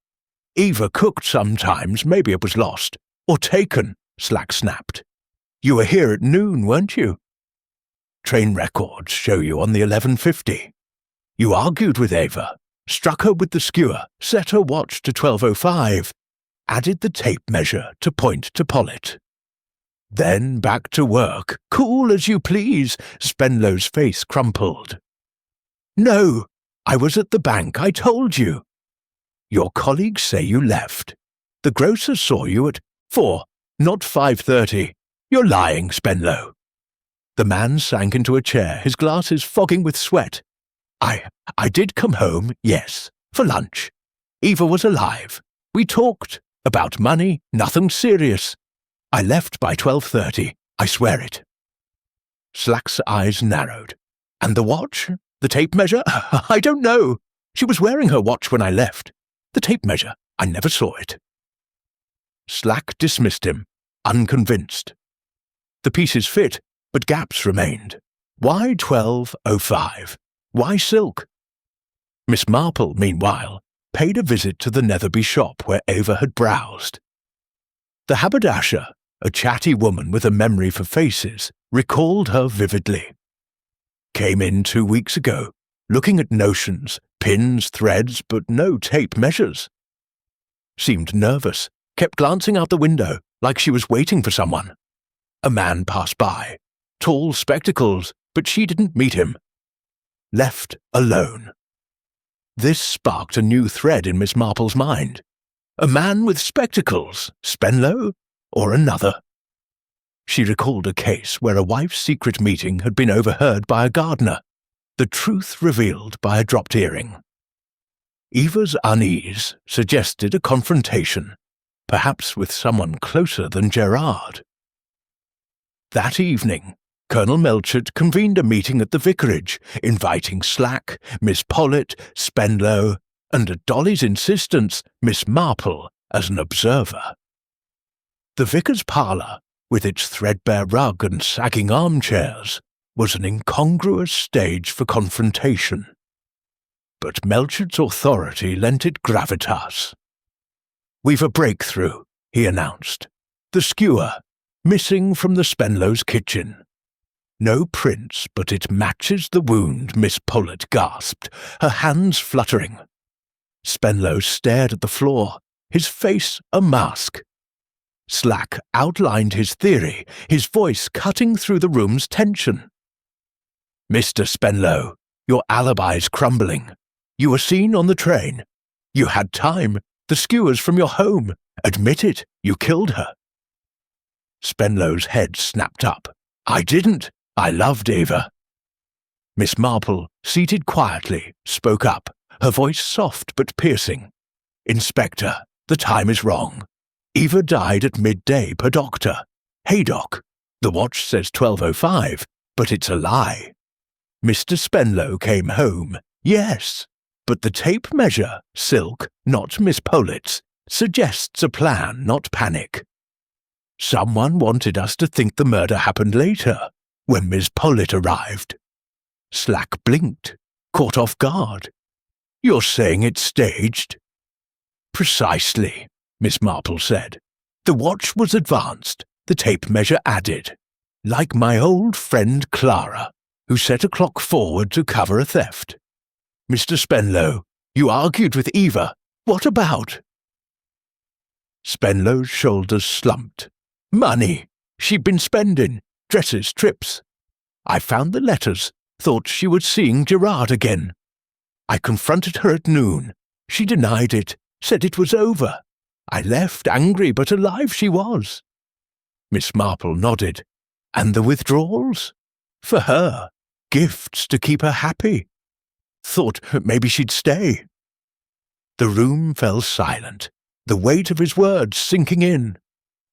Eva cooked sometimes, maybe it was lost. Or taken, Slack snapped. You were here at noon, weren't you? Train records show you on the 11:50. You argued with Eva, struck her with the skewer, set her watch to 12:05, added the tape measure to point to Pollitt. Then back to work, cool as you please, Spenlow's face crumpled. No, I was at the bank, I told you. Your colleagues say you left. The grocer saw you at 4, not 5:30. You're lying, Spenlow. The man sank into a chair, his glasses fogging with sweat. I did come home, yes, for lunch. Eva was alive. We talked about money, nothing serious. I left by 12:30, I swear it. Slack's eyes narrowed. And the watch? The tape measure? I don't know. She was wearing her watch when I left. The tape measure, I never saw it. Slack dismissed him, unconvinced. The pieces fit, but gaps remained. Why 12:05? Why silk? Miss Marple, meanwhile, paid a visit to the Netherby shop where Eva had browsed. The haberdasher, a chatty woman with a memory for faces, recalled her vividly. Came in 2 weeks ago, looking at notions, pins, threads, but no tape measures. Seemed nervous, kept glancing out the window like she was waiting for someone. A man passed by, tall spectacles, but she didn't meet him. Left alone. This sparked a new thread in Miss Marple's mind. A man with spectacles, Spenlow, or another? She recalled a case where a wife's secret meeting had been overheard by a gardener, the truth revealed by a dropped earring. Eva's unease suggested a confrontation, perhaps with someone closer than Gerard. That evening, Colonel Melchett convened a meeting at the vicarage, inviting Slack, Miss Pollitt, Spenlow, and at Dolly's insistence, Miss Marple as an observer. The vicar's parlour, with its threadbare rug and sagging armchairs, was an incongruous stage for confrontation. But Melchett's authority lent it gravitas. "We've a breakthrough," he announced. "The skewer, missing from the Spenlow's kitchen." "No prints, but it matches the wound," Miss Pollitt gasped, her hands fluttering. Spenlow stared at the floor, his face a mask. Slack outlined his theory, his voice cutting through the room's tension. "Mr. Spenlow, your alibi's crumbling. You were seen on the train. You had time. The skewer's from your home. Admit it, you killed her." Spenlow's head snapped up. "I didn't. I loved Eva." Miss Marple, seated quietly, spoke up, her voice soft but piercing. "Inspector, the time is wrong. Eva died at midday per doctor. Haydock. The watch says 12:05, but it's a lie. Mr. Spenlow came home, yes, but the tape measure, silk, not Miss Pollitt's, suggests a plan, not panic. Someone wanted us to think the murder happened later, when Miss Pollitt arrived." Slack blinked, caught off guard. "You're saying it's staged?" "Precisely," Miss Marple said. "The watch was advanced, the tape measure added. Like my old friend Clara, who set a clock forward to cover a theft. Mr. Spenlow, you argued with Eva. What about?" Spenlow's shoulders slumped. "Money. She'd been spending. Dresses, trips. I found the letters, thought she was seeing Gerard again. I confronted her at noon. She denied it, said it was over. I left, angry but alive she was." Miss Marple nodded. "And the withdrawals? For her. Gifts to keep her happy. Thought maybe she'd stay." The room fell silent, the weight of his words sinking in.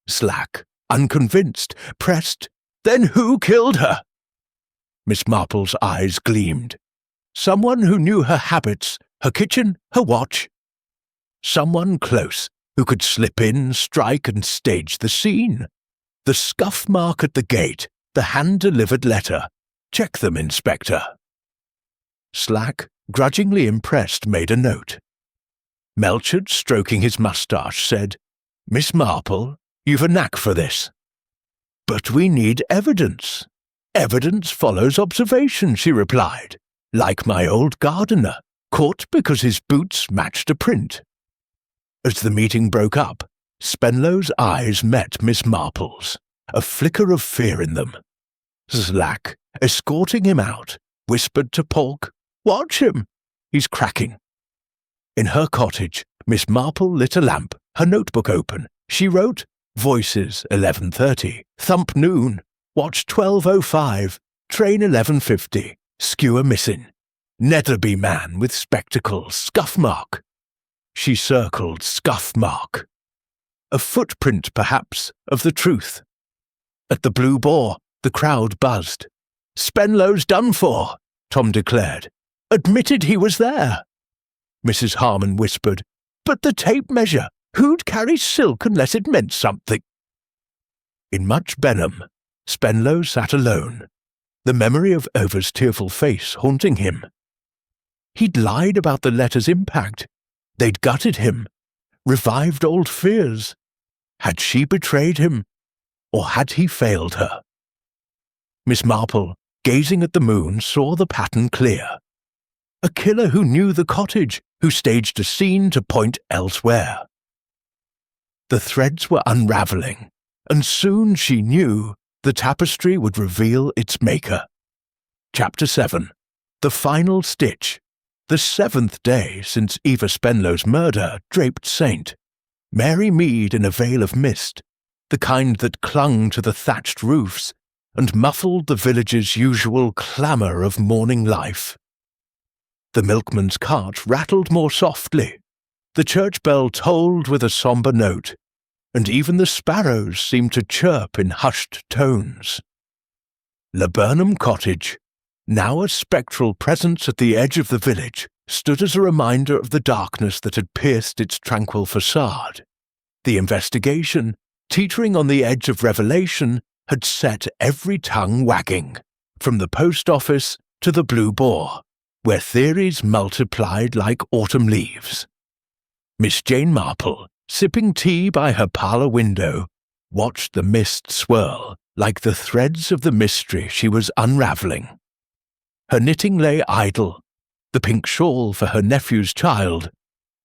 Slack, unconvinced, pressed, "Then who killed her?" Miss Marple's eyes gleamed. "Someone who knew her habits, her kitchen, her watch. Someone close, who could slip in, strike, and stage the scene. The scuff mark at the gate, the hand-delivered letter. Check them, Inspector." Slack, grudgingly impressed, made a note. Melchett, stroking his moustache, said, "Miss Marple, you've a knack for this." "But we need evidence." "Evidence follows observation," she replied. "Like my old gardener, caught because his boots matched a print." As the meeting broke up, Spenlow's eyes met Miss Marple's, a flicker of fear in them. Slack, escorting him out, whispered to Polk, "Watch him. He's cracking." In her cottage, Miss Marple lit a lamp, her notebook open. She wrote, "Voices 11:30, thump noon, watch 12:05, train 11:50, skewer missing. Netherby man with spectacles, scuff mark." She circled scuff mark. A footprint, perhaps, of the truth. At the Blue Boar, the crowd buzzed. "Spenlow's done for," Tom declared. "Admitted he was there." Mrs. Harmon whispered, "But the tape measure, who'd carry silk unless it meant something?" In much Benham, Spenlow sat alone, the memory of Over's tearful face haunting him. He'd lied about the letter's impact. They'd gutted him, revived old fears. Had she betrayed him, or had he failed her? Miss Marple, gazing at the moon, saw the pattern clear. A killer who knew the cottage, who staged a scene to point elsewhere. The threads were unraveling, and soon she knew the tapestry would reveal its maker. Chapter 7. The Final Stitch. The 7th day since Eva Spenlow's murder draped Saint. Mary Mead in a veil of mist, the kind that clung to the thatched roofs and muffled the village's usual clamour of morning life. The milkman's cart rattled more softly, the church bell tolled with a sombre note, and even the sparrows seemed to chirp in hushed tones. Laburnum Cottage, now a spectral presence at the edge of the village, stood as a reminder of the darkness that had pierced its tranquil facade. The investigation, teetering on the edge of revelation, had set every tongue wagging, from the post office to the Blue Boar, where theories multiplied like autumn leaves. Miss Jane Marple, sipping tea by her parlour window, watched the mist swirl like the threads of the mystery she was unravelling. Her knitting lay idle, the pink shawl for her nephew's child,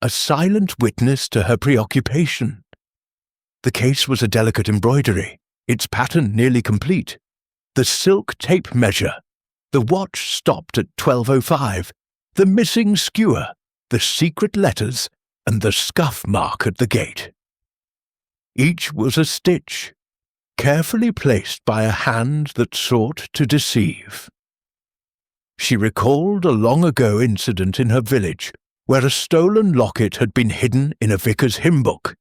a silent witness to her preoccupation. The case was a delicate embroidery, its pattern nearly complete. The silk tape measure, the watch stopped at 12:05, the missing skewer, the secret letters, and the scuff mark at the gate. Each was a stitch, carefully placed by a hand that sought to deceive. She recalled a long-ago incident in her village where a stolen locket had been hidden in a vicar's hymn book,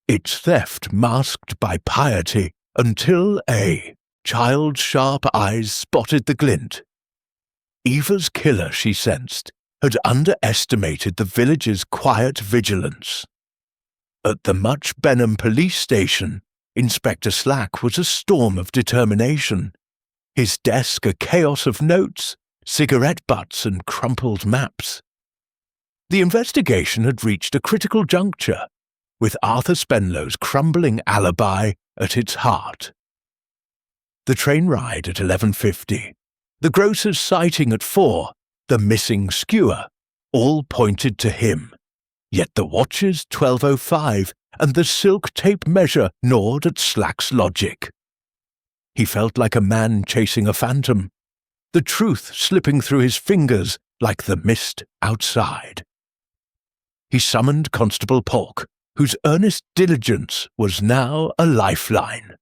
its theft masked by piety until a child's sharp eyes spotted the glint. Eva's killer, she sensed, had underestimated the village's quiet vigilance. At the Much Benham police station, Inspector Slack was a storm of determination, his desk a chaos of notes, cigarette butts and crumpled maps. The investigation had reached a critical juncture, with Arthur Spenlow's crumbling alibi at its heart. The train ride at 11:50, the grocer's sighting at 4, the missing skewer, all pointed to him, yet the watches 12:05 and the silk tape measure gnawed at Slack's logic. He felt like a man chasing a phantom, the truth slipping through his fingers like the mist outside. He summoned Constable Polk, whose earnest diligence was now a lifeline.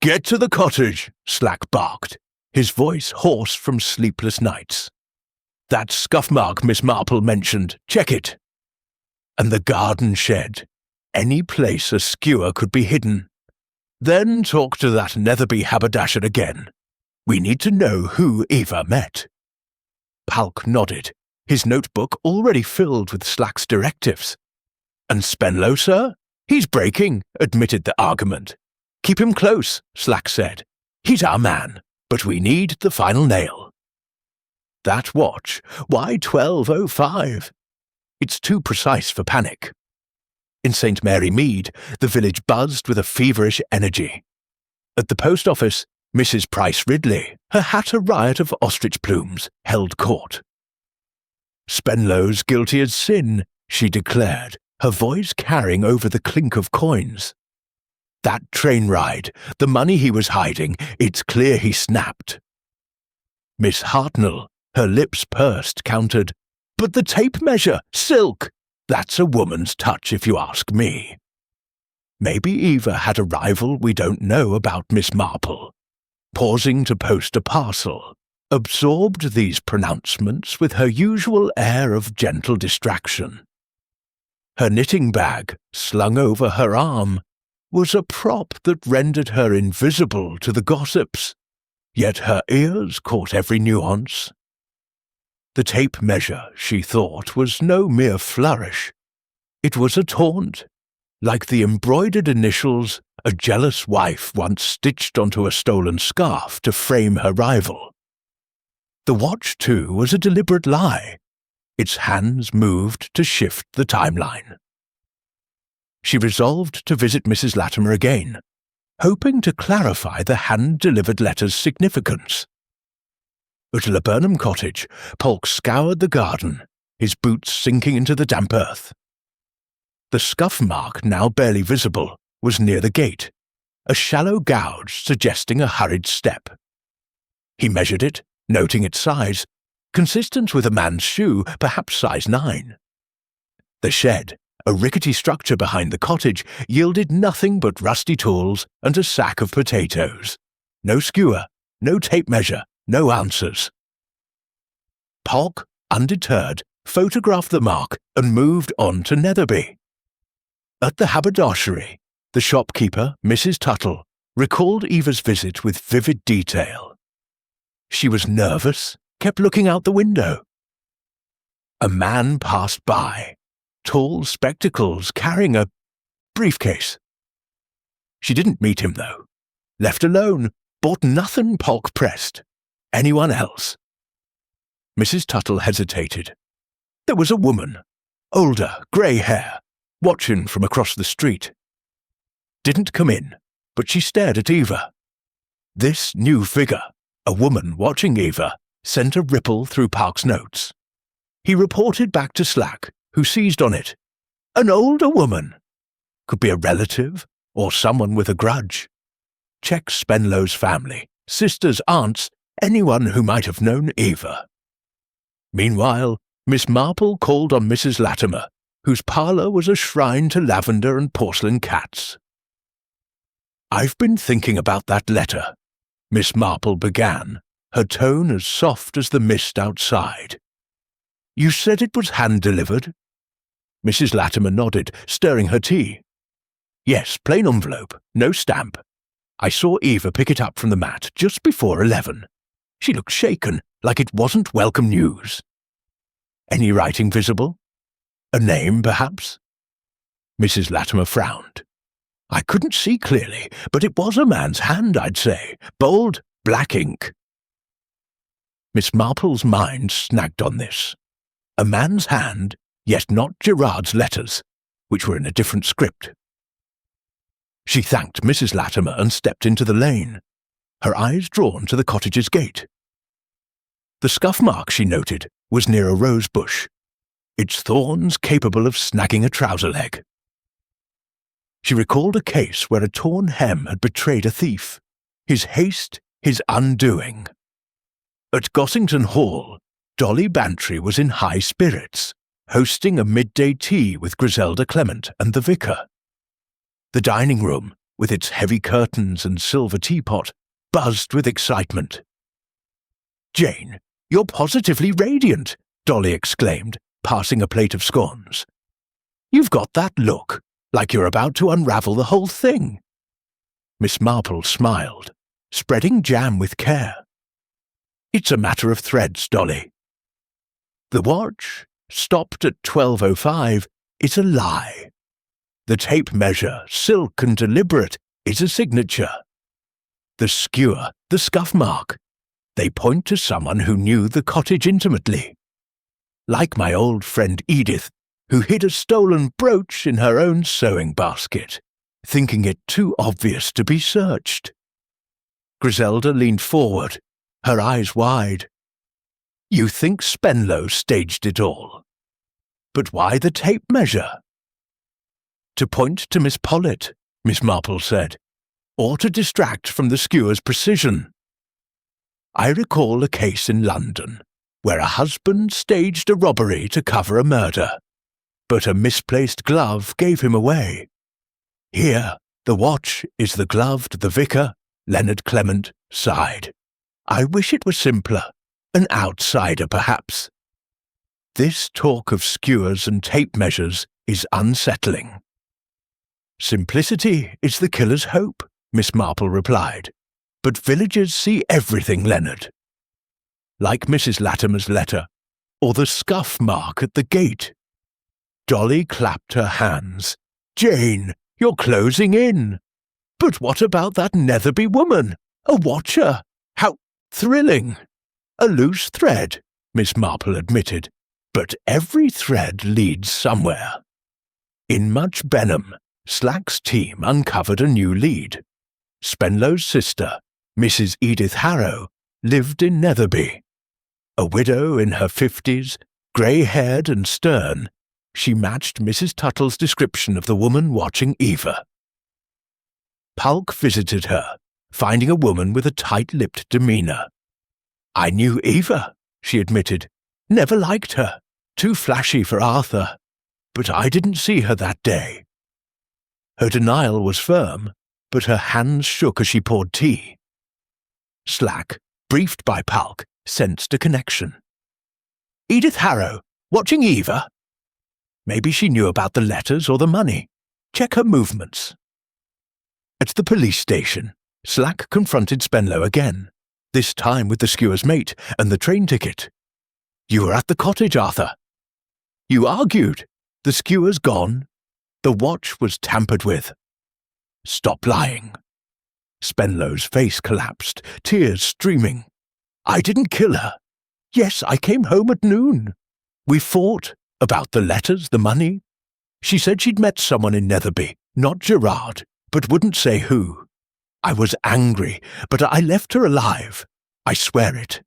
"Get to the cottage," Slack barked, his voice hoarse from sleepless nights. "That scuff mark Miss Marple mentioned, check it. And the garden shed, any place a skewer could be hidden. Then talk to that Netherby haberdasher again. We need to know who Eva met." Polk nodded, his notebook already filled with Slack's directives. "And Spenlow, sir? He's breaking," admitted the argument. "Keep him close," Slack said. "He's our man, but we need the final nail." That watch, why 12:05? It's too precise for panic. In St. Mary Mead, the village buzzed with a feverish energy. At the post office, Mrs. Price Ridley, her hat a riot of ostrich plumes, held court. "Spenlow's guilty as sin," she declared, her voice carrying over the clink of coins. "That train ride, the money he was hiding, it's clear he snapped." Miss Hartnell, her lips pursed, countered, "But the tape measure, silk! That's a woman's touch if you ask me." Maybe Eva had a rival we don't know about Miss Marple. Pausing to post a parcel, absorbed these pronouncements with her usual air of gentle distraction. Her knitting bag, slung over her arm, was a prop that rendered her invisible to the gossips, yet her ears caught every nuance. The tape measure, she thought, was no mere flourish. It was a taunt, like the embroidered initials a jealous wife once stitched onto a stolen scarf to frame her rival. The watch, too, was a deliberate lie. Its hands moved to shift the timeline. She resolved to visit Mrs. Latimer again, hoping to clarify the hand-delivered letter's significance. At Laburnum Cottage, Polk scoured the garden, his boots sinking into the damp earth. The scuff mark, now barely visible, was near the gate, a shallow gouge suggesting a hurried step. He measured it, noting its size, consistent with a man's shoe, perhaps size 9. The shed, a rickety structure behind the cottage, yielded nothing but rusty tools and a sack of potatoes. No skewer, no tape measure, no answers. Polk, undeterred, photographed the mark and moved on to Netherby. At the haberdashery, the shopkeeper, Mrs. Tuttle, recalled Eva's visit with vivid detail. She was nervous, kept looking out the window. A man passed by, tall spectacles, carrying a briefcase. She didn't meet him, though. Left alone, bought nothing, Polk pressed. Anyone else? Mrs. Tuttle hesitated. There was a woman, older, grey hair, watching from across the street. Didn't come in, but she stared at Eva. This new figure, a woman watching Eva, sent a ripple through Park's notes. He reported back to Slack, who seized on it. An older woman. Could be a relative, or someone with a grudge. Check Spenlow's family, sisters, aunts, anyone who might have known Eva. Meanwhile, Miss Marple called on Mrs. Latimer, whose parlour was a shrine to lavender and porcelain cats. I've been thinking about that letter, Miss Marple began, her tone as soft as the mist outside. You said it was hand-delivered? Mrs. Latimer nodded, stirring her tea. Yes, plain envelope, no stamp. I saw Eva pick it up from the mat just before 11. She looked shaken, like it wasn't welcome news. Any writing visible? A name, perhaps? Mrs. Latimer frowned. I couldn't see clearly, but it was a man's hand, I'd say. Bold, black ink. Miss Marple's mind snagged on this. A man's hand, yet not Gerard's letters, which were in a different script. She thanked Mrs. Latimer and stepped into the lane, her eyes drawn to the cottage's gate. The scuff mark, she noted, was near a rose bush, its thorns capable of snagging a trouser leg. She recalled a case where a torn hem had betrayed a thief, his haste, his undoing. At Gossington Hall, Dolly Bantry was in high spirits, hosting a midday tea with Griselda Clement and the vicar. The dining room, with its heavy curtains and silver teapot, buzzed with excitement. Jane, you're positively radiant, Dolly exclaimed, passing a plate of scones. You've got that look, like you're about to unravel the whole thing. Miss Marple smiled, spreading jam with care. It's a matter of threads, Dolly. The watch, stopped at 12:05, is a lie. The tape measure, silk and deliberate, is a signature. The skewer, the scuff mark, they point to someone who knew the cottage intimately. Like my old friend Edith, who hid a stolen brooch in her own sewing basket, thinking it too obvious to be searched. Griselda leaned forward, her eyes wide. You think Spenlow staged it all? But why the tape measure? To point to Miss Pollitt, Miss Marple said, or to distract from the skewer's precision. I recall a case in London, where a husband staged a robbery to cover a murder, but a misplaced glove gave him away. Here, the watch is the glove to the vicar, Leonard Clement sighed. I wish it were simpler, an outsider perhaps. This talk of skewers and tape measures is unsettling. Simplicity is the killer's hope, Miss Marple replied, but villagers see everything, Leonard. Like Mrs. Latimer's letter, or the scuff mark at the gate. Dolly clapped her hands. Jane, you're closing in. But what about that Netherby woman? A watcher? How thrilling! A loose thread, Miss Marple admitted, but every thread leads somewhere. In Much Benham, Slack's team uncovered a new lead. Spenlow's sister, Mrs. Edith Harrow, lived in Netherby. A widow in her 50s, grey-haired and stern, she matched Mrs. Tuttle's description of the woman watching Eva. Pulk visited her, finding a woman with a tight-lipped demeanour. "I knew Eva," she admitted. "Never liked her. Too flashy for Arthur. But I didn't see her that day." Her denial was firm, but her hands shook as she poured tea. Slack, briefed by Pulk, sensed a connection. "Edith Harrow, watching Eva? Maybe she knew about the letters or the money. Check her movements." At the police station, Slack confronted Spenlow again, this time with the skewer's mate and the train ticket. "You were at the cottage, Arthur." "You argued. The skewer's gone. The watch was tampered with." "Stop lying." Spenlow's face collapsed, tears streaming. "I didn't kill her. Yes, I came home at noon. We fought about the letters, the money. She said she'd met someone in Netherby, not Gerard, but wouldn't say who. I was angry, but I left her alive. I swear it."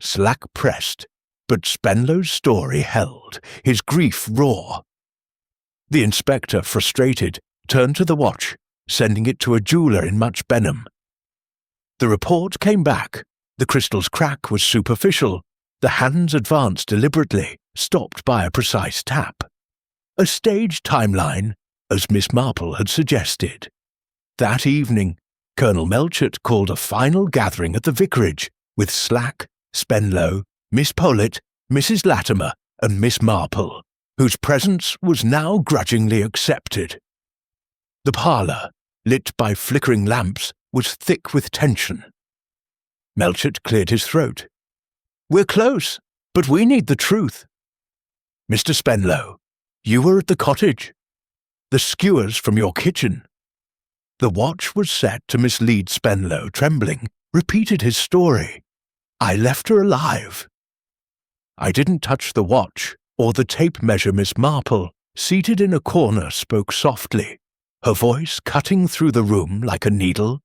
Slack pressed, but Spenlow's story held, his grief raw. The inspector, frustrated, turned to the watch, sending it to a jeweller in Much Benham. The report came back. The crystal's crack was superficial. The hands advanced deliberately, stopped by a precise tap. A staged timeline, as Miss Marple had suggested. That evening, Colonel Melchett called a final gathering at the vicarage, with Slack, Spenlow, Miss Powlett, Mrs. Latimer, and Miss Marple, whose presence was now grudgingly accepted. The parlour, lit by flickering lamps, was thick with tension. Melchett cleared his throat. "We're close, but we need the truth. Mr. Spenlow, you were at the cottage. The skewers from your kitchen." The watch was set to mislead Spenlow, trembling, repeated his story. "I left her alive." "I didn't touch the watch or the tape measure." Miss Marple, seated in a corner, spoke softly, her voice cutting through the room like a needle.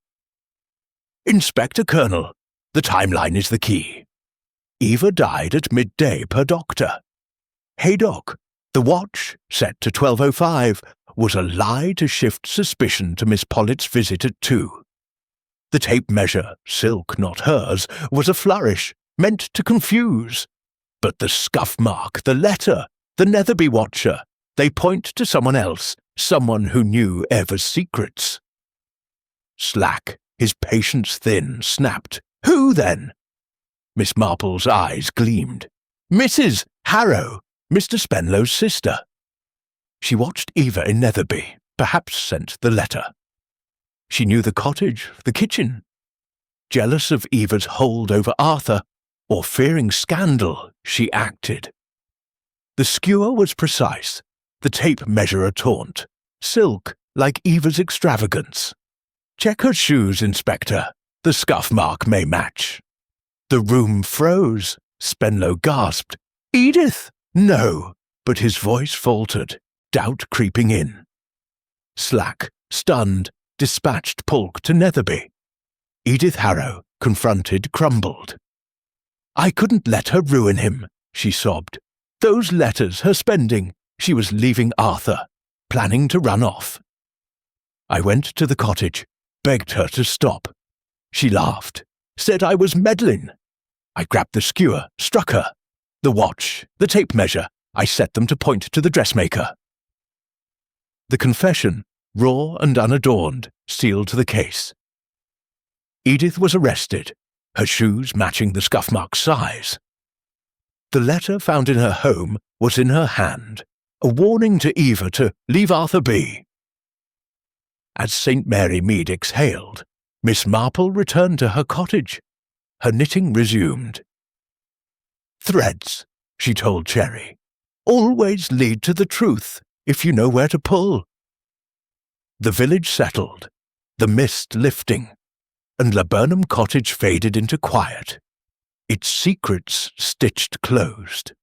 "Inspector Colonel, the timeline is the key. Eva died at midday per doctor. Haydock, the watch, set to 12:05, was a lie to shift suspicion to Miss Pollett's visit at 2. The tape measure, silk not hers, was a flourish, meant to confuse. But the scuff mark, the letter, the Netherby watcher, they point to someone else, someone who knew Eva's secrets." Slack, his patience thin, snapped. "Who, then?" Miss Marple's eyes gleamed. "Mrs. Harrow, Mr. Spenlow's sister. She watched Eva in Netherby, perhaps sent the letter. She knew the cottage, the kitchen. Jealous of Eva's hold over Arthur, or fearing scandal, she acted. The skewer was precise, the tape measure a taunt, silk like Eva's extravagance. Check her shoes, Inspector. The scuff mark may match." The room froze. Spenlow gasped. "Edith!" "No," but his voice faltered, doubt creeping in. Slack, stunned, dispatched Pulk to Netherby. Edith Harrow, confronted, crumbled. "I couldn't let her ruin him," she sobbed. "Those letters, her spending, she was leaving Arthur, planning to run off. I went to the cottage, begged her to stop. She laughed, said I was meddling. I grabbed the skewer, struck her. The watch, the tape measure, I set them to point to the dressmaker." The confession, raw and unadorned, sealed the case. Edith was arrested, her shoes matching the scuff mark's size. The letter found in her home was in her hand, a warning to Eva to leave Arthur be. As St. Mary Mead exhaled, Miss Marple returned to her cottage. Her knitting resumed. "Threads," she told Cherry, "always lead to the truth, if you know where to pull." The village settled, the mist lifting, and Laburnum Cottage faded into quiet, its secrets stitched closed.